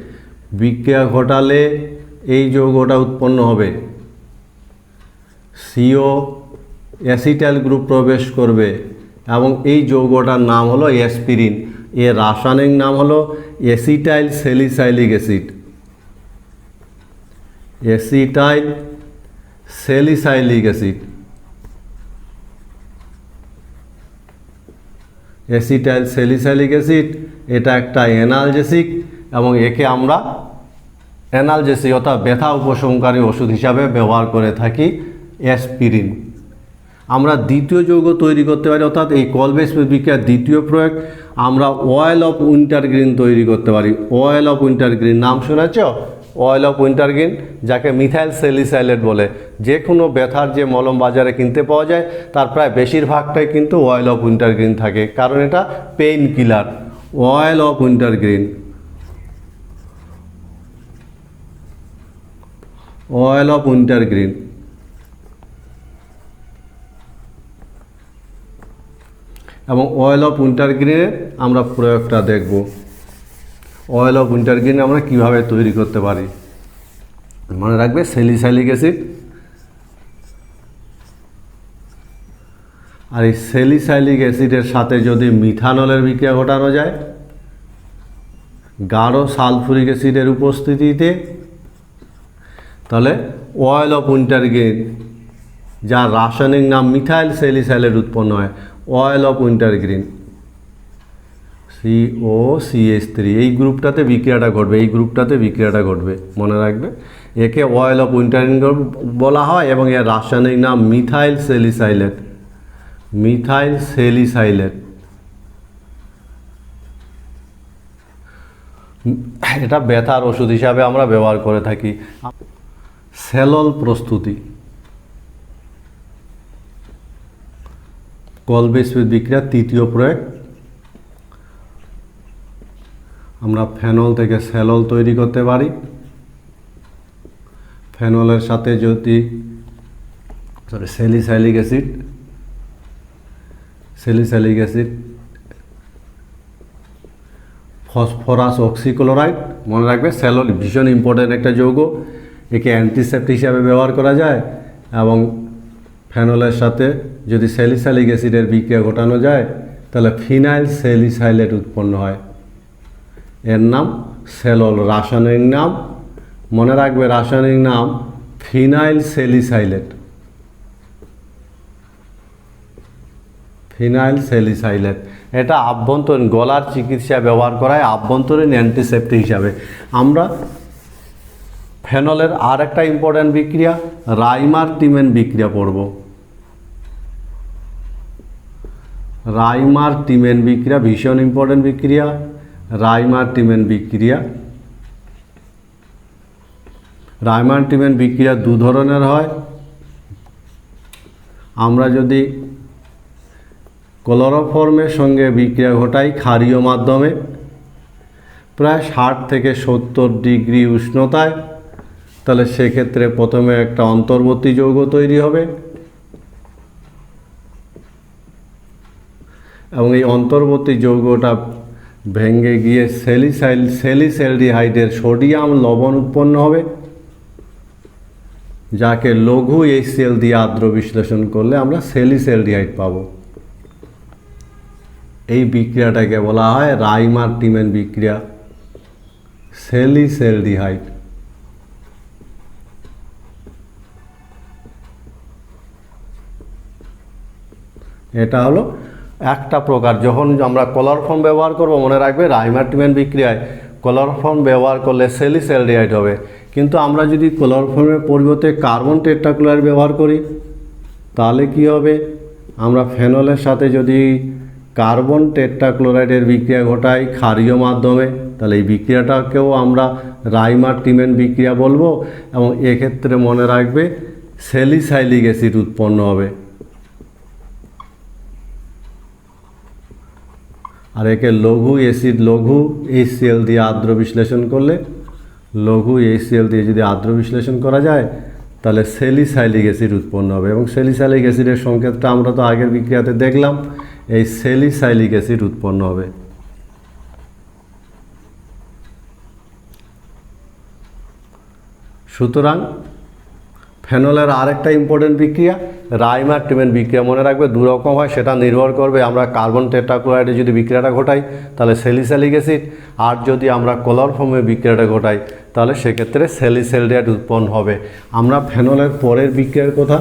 বিক্রিয়া ঘটালে এই যৌগটা উৎপন্ন হবে। সিও অ্যাসিটাইল গ্রুপ প্রবেশ করবে এবং এই যৌগটার নাম হলো অ্যাসপিরিন। এর রাসায়নিক নাম হলো acetyl salicylic acid. Acetyl salicylic acid, acetyl salicylic acid এটা একটা অ্যানালজেসিক এবং একে আমরা অ্যানালজেসিক অর্থাৎ ব্যথা উপশমকারী ওষুধ হিসাবে ব্যবহার করে থাকি অ্যাসপিরিন। আমরা দ্বিতীয় যৌগ তৈরি করতে পারি, অর্থাৎ এই কলবে স্মিথ বিক্রিয়ার দ্বিতীয় প্রয়োগ আমরা অয়েল অফ উইন্টারগ্রিন তৈরি করতে পারি। অয়েল অফ উইন্টারগ্রিন নাম শুনেছ? অয়েল অফ উইন্টারগ্রিন, যাকে মিথাইল স্যালিসাইলেট বলে। যে কোনো ব্যথার যে মলম বাজারে কিনতে পাওয়া যায় তার প্রায় বেশিরভাগটাই কিন্তু অয়েল অফ উইন্টারগ্রিন থাকে, কারণ এটা pain killer. Oil of wintergreen, oil of wintergreen. এবং অয়েল অফ উইন্টারগ্রিনের আমরা প্রয়োগটা দেখব। অয়েল অফ উইন্টারগ্রিন আমরা কিভাবে তৈরি করতে পারি। মনে রাখবে স্যালিসাইলিক অ্যাসিড, আর এই স্যালিসাইলিক অ্যাসিডের সাথে যদি মিথানলের বিক্রিয়া ঘটানো যায় গাঢ় সালফুরিক অ্যাসিডের উপস্থিতিতে, তাহলে অয়েল অফ উইন্টারগ্রিন, যার রাসায়নিক নাম মিথাইল স্যালিসাইলেট উৎপন্ন হয়। অয়েল অফ উইন্টারগ্রিন COCH3, এই গ্রুপটাতে বিক্রিয়াটা ঘটবে, এই গ্রুপটাতে বিক্রিয়াটা ঘটবে, মনে রাখবে। একে অয়েল অফ উইন্টারগ্রিন বলা হয় এবং এর রাসায়নিক নাম মিথাইল স্যালিসাইলেট। মিথাইল স্যালিসাইলেট, এটা ব্যথার ওষুধ হিসাবে আমরা ব্যবহার করে থাকি। স্যালল প্রস্তুতি, কলবে স্মিথ বিক্রিয়ার তৃতীয় প্রয়োগ আমরা ফেনল থেকে স্যালল তৈরি করতে পারি। ফেনলের সাথে যদি স্যালিসাইলিক অ্যাসিড, ফসফরাস অক্সিক্লোরাইড, মনে রাখবে স্যালল ভীষণ ইম্পর্ট্যান্ট একটা যৌগ, একে অ্যান্টিসেপ্টিক হিসাবে ব্যবহার করা যায়। এবং ফেনলের সাথে যদি স্যালিসাইলিক অ্যাসিডের বিক্রিয়া ঘটানো যায় তাহলে ফিনাইল স্যালিসাইলেট উৎপন্ন হয়। এর নাম স্যালল, রাসায়নিক নাম মনে রাখবে, রাসায়নিক নাম ফিনাইল স্যালিসাইলেট। ফিনাইল স্যালিসাইলেট এটা আভ্যন্তরীণ গলার চিকিৎসায় ব্যবহার করা হয়, আভ্যন্তরীণ অ্যান্টিসেপ্টিক হিসাবে। আমরা ফেনলের আর একটা ইম্পর্ট্যান্ট বিক্রিয়া রাইমার-টিমেন বিক্রিয়া পড়ব। রাইমার-টিমেন বিক্রিয়া ভীষণ ইম্পর্ট্যান্ট বিক্রিয়া। রাইমার-টিমেন বিক্রিয়া, রাইমার-টিমেন বিক্রিয়া দু ধরনের হয়। আমরা যদি ক্লোরোফর্মের সঙ্গে বিক্রিয়া ঘটাই ক্ষারীয় মাধ্যমে প্রায় 60 থেকে 70 ডিগ্রি উষ্ণতায়, তাহলে সেক্ষেত্রে প্রথমে একটা অন্তর্বর্তী যৌগ তৈরি হবে এবং এই অন্তর্বর্তী যৌগটা ভেঙে গিয়ে স্যালিসাইলডিহাইডের সোডিয়াম লবণ উৎপন্ন হবে, যাকে লঘু HCl দিয়ে আর্দ্র বিশ্লেষণ করলে আমরা স্যালিসাইলডিহাইড পাব। এই বিক্রিয়াটাকে বলা হয় রাইমার-টিমেন বিক্রিয়া। স্যালিসাইলডিহাইড, এটা হলো একটা প্রকার। যখন আমরা ক্লোরোফর্ম ব্যবহার করব মনে রাখবে রাইমার-টিমেন বিক্রিয়ায় ক্লোরোফর্ম ব্যবহার করলে স্যালিসাইলডিহাইড হবে। কিন্তু আমরা যদি ক্লোরোফর্মের পরিবর্তে কার্বন টেট্রাক্লোরাইড ব্যবহার করি তাহলে কি হবে? আমরা ফেনলের সাথে যদি কার্বন টেট্রাক্লোরাইডের বিক্রিয়া ঘটাই ক্ষারীয় মাধ্যমে, তাহলে এই বিক্রিয়াটাকেও আমরা রাইমার-টিমেন বিক্রিয়া বলবো এবং এক্ষেত্রে মনে রাখবে স্যালিসাইলিক অ্যাসিড উৎপন্ন হবে। আর একে লঘু HCl দিয়ে আর্দ্র বিশ্লেষণ করলে, লঘু HCl দিয়ে যদি আর্দ্র বিশ্লেষণ করা যায় তাহলে স্যালিসাইলিক অ্যাসিড উৎপন্ন হবে, এবং স্যালিসাইলিক অ্যাসিডের সংকেতটা আমরা তো আগের বিক্রিয়াতে দেখলাম, এই স্যালিসাইলিক অ্যাসিড উৎপন্ন হবে। সুতরাং ফেনলের আরেকটা ইম্পর্টেন্ট বিক্রিয়া রাইমার টিমেন বিক্রিয়া, মনে রাখবে দু রকম হয়, সেটা নির্ভর করবে আমরা কার্বন টেট্রাক্লোরাইডে যদি বিক্রিয়াটা ঘটাই তাহলে স্যালিসাইলিক অ্যাসিড, আর যদি আমরা ক্লোরোফর্মে বিক্রিয়াটা ঘটাই তাহলে সেক্ষেত্রে স্যালিসাইলডেহাইড উৎপন্ন হবে। আমরা ফেনলের পরের বিক্রিয়ার কথা,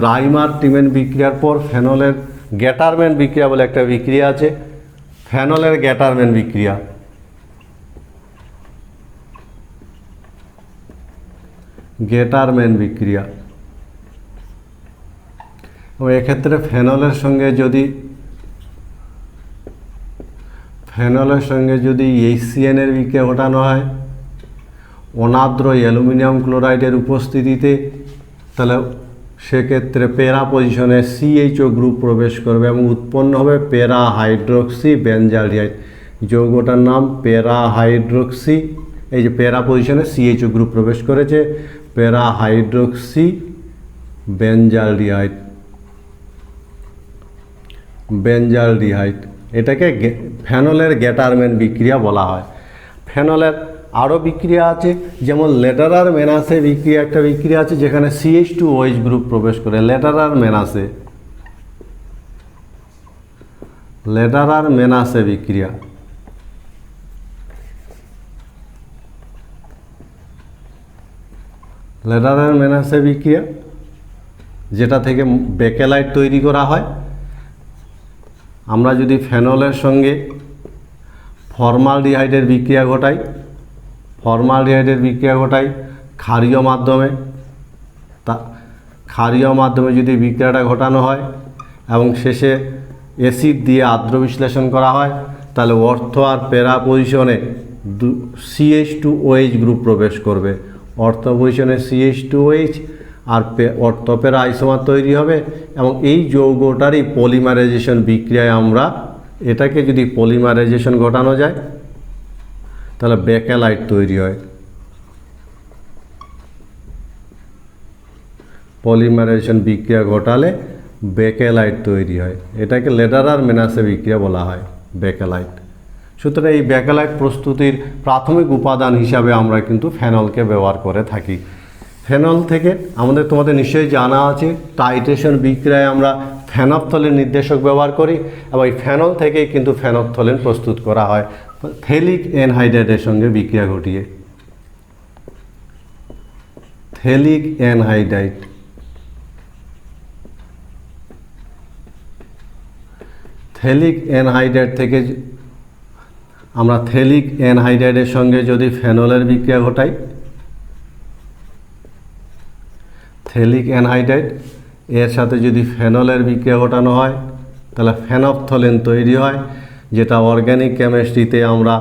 রাইমার টিমেন বিক্রিয়ার পর ফেনলের গ্যাটারম্যান বিক্রিয়া বলে একটা বিক্রিয়া আছে। ফেনলের গ্যাটারম্যান বিক্রিয়া, গ্যাটারম্যান বিক্রিয়া, এবং এক্ষেত্রে ফেনলের সঙ্গে যদি HCN এর বিক্রিয়া ঘটানো হয় অনাদ্র অ্যালুমিনিয়াম ক্লোরাইডের উপস্থিতিতে, তাহলে সেক্ষেত্রে প্যারা পজিশনে CHO গ্রুপ প্রবেশ করবে এবং উৎপন্ন হবে প্যারা হাইড্রোক্সি বেঞ্জালডিহাইড। যৌগটার নাম প্যারা হাইড্রোক্সি, এই যে প্যারা পজিশনে CHO গ্রুপ প্রবেশ করেছে, প্যারা হাইড্রোক্সি বেঞ্জালডিহাইড, এটাকে ফেনলের গ্যাটারম্যান বিক্রিয়া বলা হয়। ফেনলের আরও বিক্রিয়া আছে, যেমন লেটারার মেনাসে বিক্রিয়া, একটা বিক্রিয়া আছে যেখানে CH2OH গ্রুপ প্রবেশ করে। লেটারার মেনাসে বিক্রিয়া, লেটারার মেনাসে বিক্রিয়া যেটা থেকে বেকেলাইট তৈরি করা হয়। আমরা যদি ফেনলের সঙ্গে ফর্মালডিহাইডের বিক্রিয়া ঘটাই ক্ষারীয় মাধ্যমে যদি বিক্রিয়াটা ঘটানো হয় এবং শেষে অ্যাসিড দিয়ে আর্দ্র বিশ্লেষণ করা হয়, তাহলে অর্থ আর প্যারা পজিশনে CH2OH গ্রুপ প্রবেশ করবে। অর্থ পজিশনে CH2OH আর অর্থ প্যারা আইসোমার তৈরি হবে, এবং এই যৌগটারই পলিমারাইজেশন বিক্রিয়ায় আমরা এটাকে যদি পলিমারাইজেশন ঘটানো যায় তাহলে বেকেলাইট তৈরি হয়। পলিমারাইজেশন বিক্রিয়া ঘটালে বেকেলাইট তৈরি হয়, এটাকে লেটারার মেনাসে বিক্রিয়া বলা হয়, বেকেলাইট। সুতরাং এই বেকেলাইট প্রস্তুতির প্রাথমিক উপাদান হিসাবে আমরা কিন্তু ফেনলকে ব্যবহার করে থাকি। ফেনল থেকে তোমাদের নিশ্চয়ই জানা আছে টাইট্রেশন বিক্রিয়ায় আমরা ফেনফথলিন নির্দেশক ব্যবহার করি, এবং এই ফেনল থেকেই কিন্তু ফেনফথলিন প্রস্তুত করা হয় থেলিক অ্যানহাইড্রাইডের সঙ্গে বিক্রিয়া ঘটিয়ে। থেলিক অ্যানহাইড্রাইড থেকে আমরা থেলিক অ্যানহাইড্রাইডের সঙ্গে যদি ফেনলের বিক্রিয়া ঘটাই, থেলিক অ্যানহাইড্রাইড এর সাথে যদি ফেনলের বিক্রিয়া ঘটানো হয় তাহলে ফেনফথলিন তৈরি হয়, যেটা অর্গ্যানিক কেমিস্ট্রিতে আমরা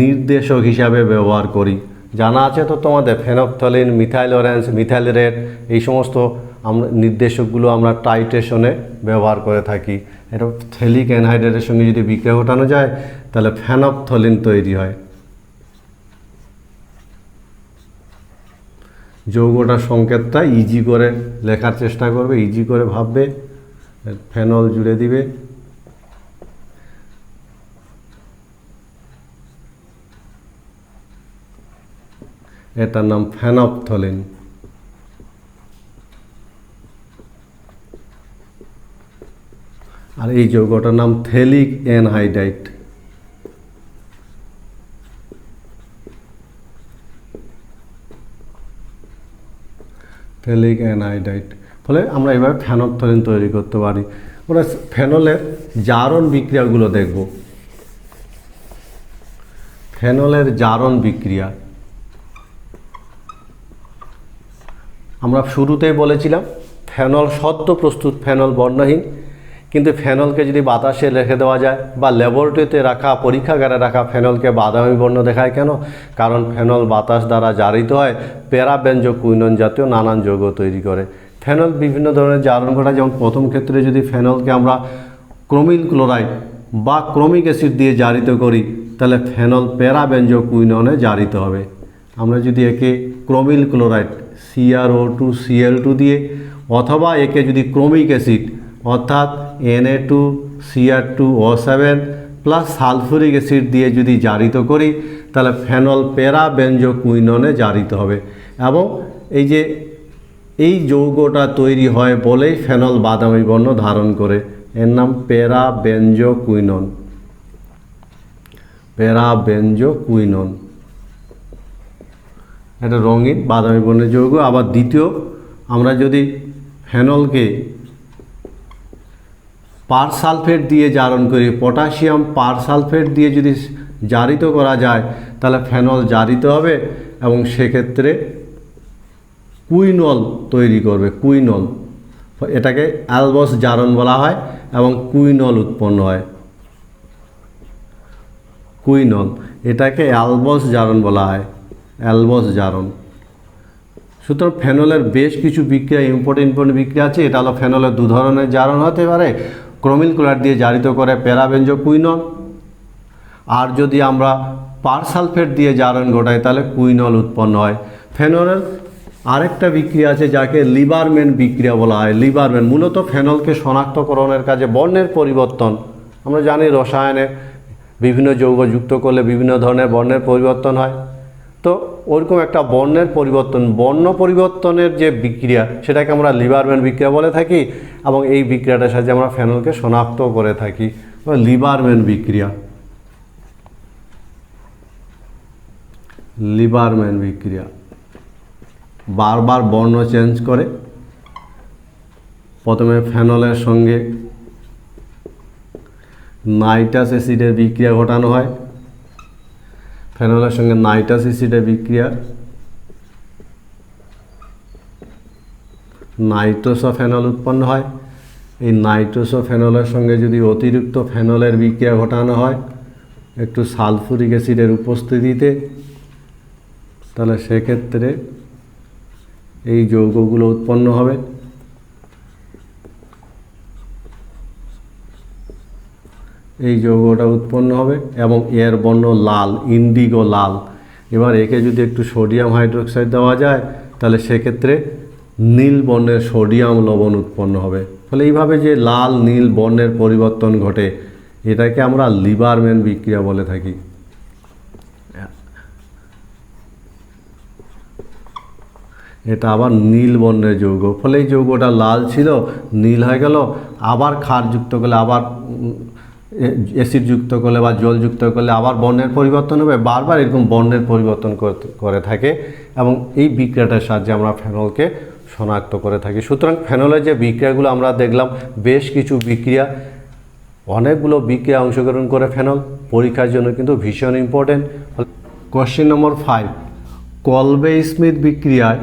নির্দেশক হিসাবে ব্যবহার করি। জানা আছে তো তোমাদের ফেনফথলিন, মিথাইল অরেঞ্জ, মিথাইল রেড, এই সমস্ত নির্দেশকগুলো আমরা টাইট্রেশনে ব্যবহার করে থাকি। এটা থেলিক অ্যানহাইড্রাইডের সঙ্গে যদি বিক্রিয়া ঘটানো যায় তাহলে ফেনফথলিন তৈরি হয়। যৌগটার সংকেতটা ইজি করে লেখার চেষ্টা করবে, ইজি করে ভাববে, ফেনল জুড়ে দিবে। এটার নাম ফেনফথলিন। আর এই যৌগটার নাম থেলিক অ্যানহাইড্রাইড। থেলিক অ্যানহাইড্রাইড, ফলে আমরা এভাবে ফেনফথলিন তৈরি করতে পারি। ওরা ফেনলের জারণ বিক্রিয়াগুলো দেখব। ফেনলের জারণ বিক্রিয়া আমরা শুরুতেই বলেছিলাম ফেনল সদ্য প্রস্তুত ফেনল বর্ণহীন, কিন্তু ফেনলকে যদি বাতাসে রেখে দেওয়া যায় বা ল্যাবরেটরিতে রাখা, পরীক্ষাগারে রাখা ফেনলকে বাদামি বর্ণ দেখায় কেন? কারণ ফেনল বাতাস দ্বারা জারিত হয়, প্যারাবেঞ্জো কুইনন জাতীয় নানান যৌগ তৈরি করে। ফেনল বিভিন্ন ধরনের জারণ ঘটায়, যেমন প্রথম ক্ষেত্রে যদি ফেনলকে আমরা ক্রোমিল ক্লোরাইড বা ক্রোমিক অ্যাসিড দিয়ে জারিত করি তাহলে ফেনল প্যারাবেঞ্জো কুইননে জারিত হবে। আমরা যদি একে ক্রোমিল ক্লোরাইড CrO2Cl2 দিয়ে, অথবা একে যদি ক্রোমিক অ্যাসিড অর্থাৎ Na2Cr2O7 প্লাস সালফুরিক অ্যাসিড দিয়ে যদি জারিত করি তাহলে ফেনল প্যারা বেঞ্জোকুইননে জারিত হবে। এবং এই যৌগটা তৈরি হয় বলেই ফেনল বাদামি বর্ণ ধারণ করে, এর নাম প্যারা বেঞ্জোকুইনন। প্যারা বেঞ্জোকুইনন এটা রঙিন বাদামি বর্ণের যৌগ। আবার দ্বিতীয়, আমরা যদি ফেনলকে পারসালফেট দিয়ে জারণ করি, পটাশিয়াম পারসালফেট দিয়ে যদি জারিত করা যায় তাহলে ফেনল জারিত হবে এবং সেক্ষেত্রে কুইনল তৈরি করবে। কুইনল, এটাকে অ্যালবস জারণ বলা হয় এবং কুইনল উৎপন্ন হয়। কুইনল, এটাকে অ্যালবস জারণ বলা হয়, অ্যালবস জারণ। সুতরাং ফেনলের বেশ কিছু বিক্রিয়া, ইম্পর্টেন্ট বিক্রিয়া আছে। এটা হলো ফেনলের দু ধরনের জারণ হতে পারে, ক্রোমিল ক্লোরাইড দিয়ে জারিত করে প্যারাবেঞ্জোকুইনন, আর যদি আমরা পারসালফেট দিয়ে জারণ ঘটাই তাহলে কুইনল উৎপন্ন হয়। ফেনলের আরেকটা বিক্রিয়া আছে যাকে লিবারম্যান বিক্রিয়া বলা হয়। লিবারম্যান মূলত ফেনলকে শনাক্তকরণের কাজে বর্ণের পরিবর্তন, আমরা জানি রসায়নে বিভিন্ন যৌগ যুক্ত করলে বিভিন্ন ধরনের বর্ণের পরিবর্তন হয়, তো ওরকম একটা বর্ণের পরিবর্তন, বর্ণ পরিবর্তনের যে বিক্রিয়া সেটাকে আমরা লিবারম্যান বিক্রিয়া বলে থাকি এবং এই বিক্রিয়াটার সাহায্যে আমরা ফেনলকে শনাক্ত করে থাকি। লিবারম্যান বিক্রিয়া, লিবারম্যান বিক্রিয়া বারবার বর্ণ চেঞ্জ করে। প্রথমে ফেনলের সঙ্গে নাইট্রাস অ্যাসিডের বিক্রিয়া ঘটানো হয়, ফেনলের সঙ্গে নাইট্রাস অ্যাসিডের বিক্রিয়া, নাইট্রোসোফেনল উৎপন্ন হয়। এই নাইট্রোসোফেনলের সঙ্গে যদি অতিরিক্ত ফেনলের বিক্রিয়া ঘটানো হয় একটু সালফুরিক অ্যাসিডের উপস্থিতিতে, তাহলে সেক্ষেত্রে এই যৌগগুলো উৎপন্ন হবে। এই যৌগটা উৎপন্ন হবে এবং এর বর্ণ লাল, ইন্ডিগো লাল। এবার একে যদি একটু সোডিয়াম হাইড্রোক্সাইড দেওয়া যায় তাহলে সেক্ষেত্রে নীল বর্ণের সোডিয়াম লবণ উৎপন্ন হবে। ফলে এইভাবে যে লাল নীল বর্ণের পরিবর্তন ঘটে এটাকে আমরা লিবারম্যান বিক্রিয়া বলে থাকি। এটা আবার নীল বর্ণের যৌগ, ফলে এই যৌগটা লাল ছিল নীল হয়ে গেল, আবার ক্ষার যুক্ত করলে, আবার অ্যাসিড যুক্ত করলে বা জল যুক্ত করলে আবার বর্ণের পরিবর্তন হবে। বারবার এরকম বর্ণের পরিবর্তন করে থাকে এবং এই বিক্রিয়াটার সাহায্যে আমরা ফেনলকে শনাক্ত করে থাকি। সুতরাং ফেনলের যে বিক্রিয়াগুলো আমরা দেখলাম, বেশ কিছু বিক্রিয়া, অনেকগুলো বিক্রিয়া অংশগ্রহণ করে ফেনল, পরীক্ষার জন্য কিন্তু ভীষণ ইম্পর্টেন্ট। কোশ্চেন নম্বর 5, কলবে স্মিথ বিক্রিয়ায়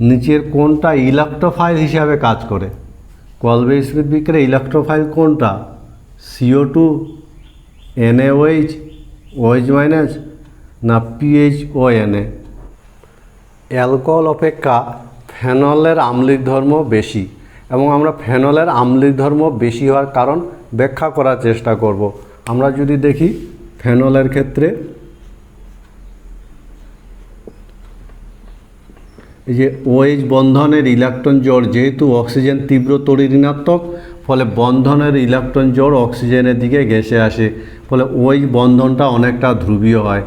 নিচের কোনটা ইলেকট্রোফাইল হিসাবে কাজ করে? কলবে স্মিথ বিক্রিয়া ইলেকট্রোফাইল কোনটা? CO2, NaOH, OH- না PHONA? অ্যালকোহল অপেক্ষা ফেনলের আম্লিক ধর্ম বেশি এবং আমরা ফেনলের আম্লিক ধর্ম বেশি হওয়ার কারণ ব্যাখ্যা করার চেষ্টা করব। আমরা যদি দেখি ফেনলের ক্ষেত্রে এই যে OH বন্ধনের ইলেকট্রন জোড়, যেহেতু অক্সিজেন তীব্র তড়িৎ-ঋণাত্মক, ফলে বন্ধনের ইলেকট্রন জোড় অক্সিজেনের দিকে ঘেঁষে আসে, ফলে ওই বন্ধনটা অনেকটা ধ্রুবীয় হয়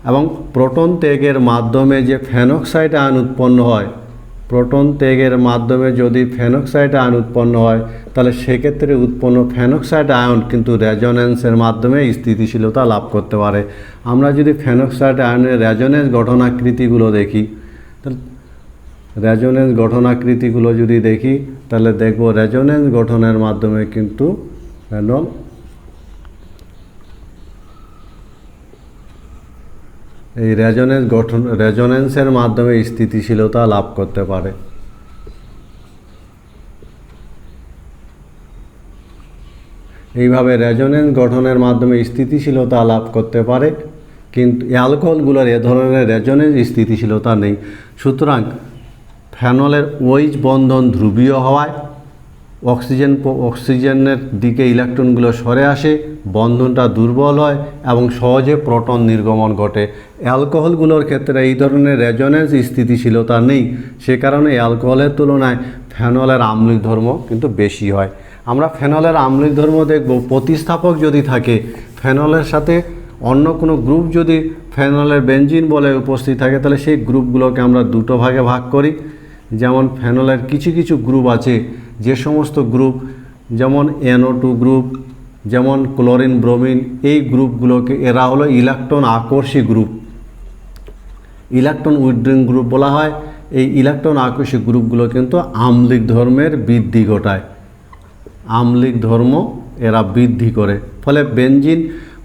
এবং প্রোটন ত্যাগের মাধ্যমে যে ফেনক্সাইড আয়ন উৎপন্ন হয়, প্রোটন ত্যাগের মাধ্যমে যদি ফেনক্সাইড আয়ন উৎপন্ন হয় তাহলে সেক্ষেত্রে উৎপন্ন ফেনক্সাইড আয়ন কিন্তু রেজোন্যান্সের মাধ্যমে স্থিতিশীলতা লাভ করতে পারে। আমরা যদি ফেনক্সাইড আয়নের রেজোন্যান্স গঠনাকৃতিগুলো দেখি, রেজোন্যান্স গঠনাকৃতিগুলো যদি দেখি তাহলে দেখব রেজোন্যান্স গঠনের মাধ্যমে কিন্তু ফেনল এই রেজোন্যান্সের মাধ্যমে স্থিতিশীলতা লাভ করতে পারে। এইভাবে রেজোন্যান্স গঠনের মাধ্যমে স্থিতিশীলতা লাভ করতে পারে, কিন্তু অ্যালকোহলগুলোর এ ধরনের রেজোন্যান্স স্থিতিশীলতা নেই। সুতরাং ফেনলের OH বন্ধন ধ্রুবীয় হওয়ায় অক্সিজেনের দিকে ইলেকট্রনগুলো সরে আসে, বন্ধনটা দুর্বল হয় এবং সহজে প্রোটন নির্গমন ঘটে। অ্যালকোহলগুলোর ক্ষেত্রে এই ধরনের রেজোনেন্স স্থিতিশীলতা নেই, সে কারণে অ্যালকোহলের তুলনায় ফেনলের আম্লিক ধর্ম কিন্তু বেশি হয়। আমরা ফেনলের আম্লিক ধর্ম দেখব, প্রতিস্থাপক যদি থাকে ফেনলের সাথে অন্য কোনো গ্রুপ যদি ফেনলের বেনজিন বলে উপস্থিত থাকে, তাহলে সেই গ্রুপগুলোকে আমরা দুটো ভাগে ভাগ করি। যেমন ফেনলের কিছু কিছু গ্রুপ আছে, যে সমস্ত গ্রুপ যেমন NO2 গ্রুপ, যেমন ক্লোরিন ব্রোমিন, এই গ্রুপগুলোকে এরা হলো ইলেকট্রন আকর্ষী গ্রুপ, ইলেকট্রন উইথড্রয়িং গ্রুপ বলা হয়। এই ইলেকট্রন আকর্ষী গ্রুপগুলো কিন্তু আম্লিক ধর্মের বৃদ্ধি ঘটায়, আম্লিক ধর্ম এরা বৃদ্ধি করে। ফলে বেনজিন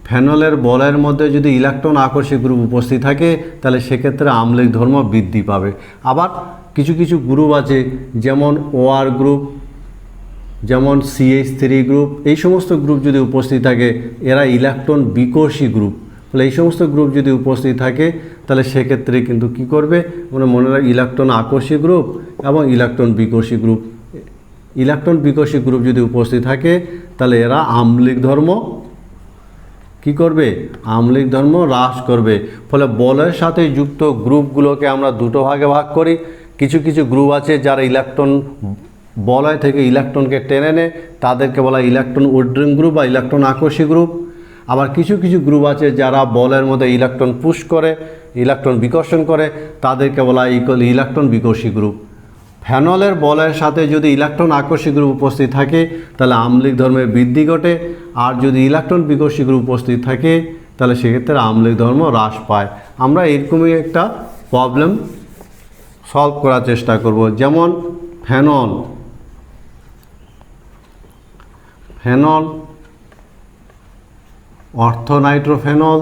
ফেনলের বলয়ের মধ্যে যদি ইলেকট্রন আকর্ষী গ্রুপ উপস্থিত থাকে, তাহলে সেক্ষেত্রে আম্লিক ধর্ম বৃদ্ধি পাবে। আবার কিছু কিছু গ্রুপ আছে, যেমন OR গ্রুপ, যেমন CH3 গ্রুপ, এই সমস্ত গ্রুপ যদি উপস্থিত থাকে এরা ইলেকট্রন বিকর্ষী গ্রুপ। ফলে এই সমস্ত গ্রুপ যদি উপস্থিত থাকে, তাহলে সেক্ষেত্রে কিন্তু কি করবে, মানে মনে রাখ ইলেকট্রন আকর্ষী গ্রুপ এবং ইলেকট্রন বিকর্ষী গ্রুপ, ইলেকট্রন বিকর্ষী গ্রুপ যদি উপস্থিত থাকে, তাহলে এরা আম্লিক ধর্ম কি করবে, আম্লিক ধর্ম হ্রাস করবে। ফলে বলের সাথে যুক্ত গ্রুপগুলোকে আমরা দুটো ভাগে ভাগ করি। কিছু কিছু গ্রুপ আছে যারা ইলেকট্রন বলয় থেকে ইলেকট্রনকে টেনে নেয়, তাদেরকে বলা ইলেকট্রন উইথড্রয়িং গ্রুপ বা ইলেকট্রন আকর্ষী গ্রুপ। আবার কিছু কিছু গ্রুপ আছে যারা বলের মধ্যে ইলেকট্রন পুশ করে, ইলেকট্রন বিকর্ষণ করে, তাদেরকে বলা ইলেকট্রন বিকর্ষী গ্রুপ। ফেনলের বলের সাথে যদি ইলেকট্রন আকর্ষী গ্রুপ উপস্থিত থাকে, তাহলে আম্লিক ধর্মের বৃদ্ধি ঘটে। আর যদি ইলেকট্রন বিকর্ষী গ্রুপ উপস্থিত থাকে, তাহলে সেক্ষেত্রে আম্লিক ধর্ম হ্রাস পায়। আমরা এরকমই একটা প্রবলেম সলভ করার চেষ্টা করব। যেমন ফেনল, ফেনল, অর্থোনাইট্রোফেনল,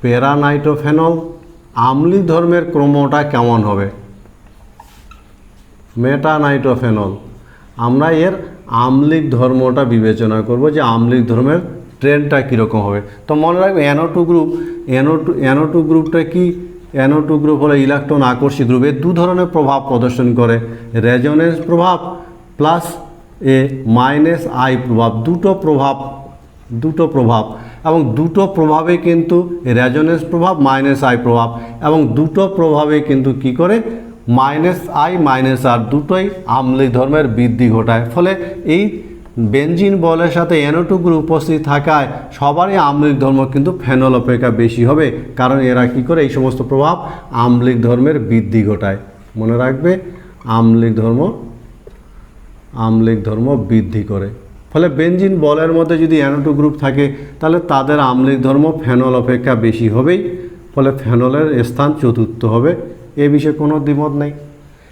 প্যারানাইট্রোফেনল, আম্লিক ধর্মের ক্রমটা কেমন হবে? মেটানাইট্রোফেনল। আমরা এর আম্লিক ধর্মটা বিবেচনা করব, যে আম্লিক ধর্মের ট্রেন্ডটা কীরকম হবে। তো মনে রাখবে NO2 গ্রুপ, NO2 গ্রুপটা কি? NO2 গ্রুপ হলো ইলেকট্রন আকর্ষী গ্রুপ। এর দু ধরনের প্রভাব প্রদর্শন করে, রেজোনেন্স প্রভাব প্লাস -I প্রভাব। দুটো প্রভাব এবং দুটো প্রভাবে কিন্তু রেজোনেন্স প্রভাব -I প্রভাব, এবং দুটো প্রভাবে কিন্তু কি করে -I -R দুটোই আম্লিক ধর্মের বৃদ্ধি ঘটায়। ফলে এই বেনজিন বলের সাথে NO2 গ্রুপ উপস্থিত থাকায় সবারই আম্লিক ধর্ম কিন্তু ফেনল অপেক্ষা বেশি হবে, কারণ এরা কি করে এই সমস্ত প্রভাব আম্লিক ধর্মের বৃদ্ধি ঘটায়। মনে রাখবে আম্লিক ধর্ম বৃদ্ধি করে। ফলে বেনজিন বলের মধ্যে যদি NO2 গ্রুপ থাকে, তাহলে তাদের আম্লিক ধর্ম ফেনল অপেক্ষা বেশি হবেই। ফলে ফেনলের স্থান চতুর্থ হবে, এ বিষয়ে কোনো দ্বিমত নেই।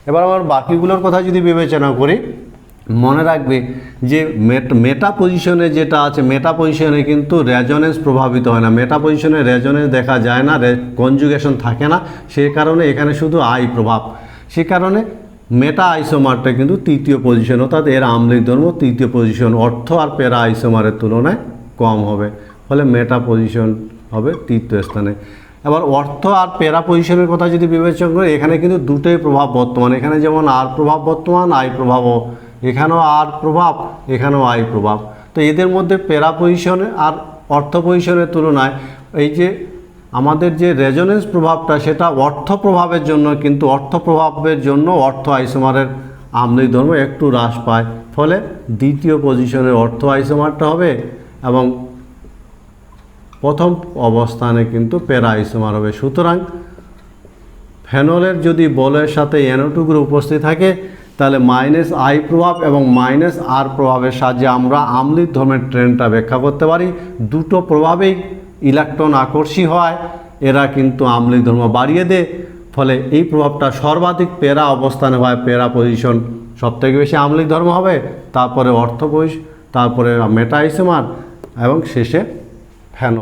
এবার আমার বাকিগুলোর কথা যদি বিবেচনা করি, মনে রাখবে যে মেটা পজিশনে যেটা আছে, মেটা পজিশনে কিন্তু রেজোনেন্স প্রভাবিত হয় না। মেটা পজিশনে রেজোনেন্স দেখা যায় না, কনজুগেশন থাকে না, সেই কারণে এখানে শুধু I প্রভাব। সে কারণে মেটা আইসোমারটা কিন্তু তৃতীয় পজিশন, অর্থাৎ এর আম্লিক ধর্ম তৃতীয় পজিশন, অর্থ আর প্যারা আইসোমারের তুলনায় কম হবে। ফলে মেটা পজিশন হবে তৃতীয় স্থানে। এবার অর্থ আর প্যারা পজিশনের কথা যদি বিবেচনা করি, এখানে কিন্তু দুটোই প্রভাব বর্তমান। এখানে যেমন R প্রভাব বর্তমান, I প্রভাবও, এখানেও R প্রভাব, এখানেও I প্রভাব। তো এদের মধ্যে প্যারা পজিশনে আর অর্থ পজিশনের তুলনায় এই যে আমাদের যে রেজোনেন্স প্রভাবটা, সেটা অর্থ প্রভাবের জন্য, কিন্তু অর্থ প্রভাবের জন্য অর্থ আইসোমারের আম্লিক ধর্ম একটু হ্রাস পায়। ফলে দ্বিতীয় পজিশনে অর্থ আইসোমারটা হবে এবং প্রথম অবস্থানে কিন্তু প্যারা আইসোমার হবে। সুতরাং ফেনলের যদি বলের সাথে NO2 গ্রুপ উপস্থিত থাকে, তাহলে -I প্রভাব এবং -R প্রভাবের সাহায্যে আমরা আম্লিক ধর্মের ট্রেন্ডটা ব্যাখ্যা করতে পারি। দুটো প্রভাবেই ইলেকট্রন আকর্ষী হয়, এরা কিন্তু আম্লিক ধর্ম বাড়িয়ে দেয়। ফলে এই প্রভাবটা সর্বাধিক প্যারা অবস্থানে হয়, প্যারা পজিশন সবথেকে বেশি আম্লিক ধর্ম হবে, তারপরে অর্থ পজিশন, তারপরে মেটা আইসোমার এবং শেষে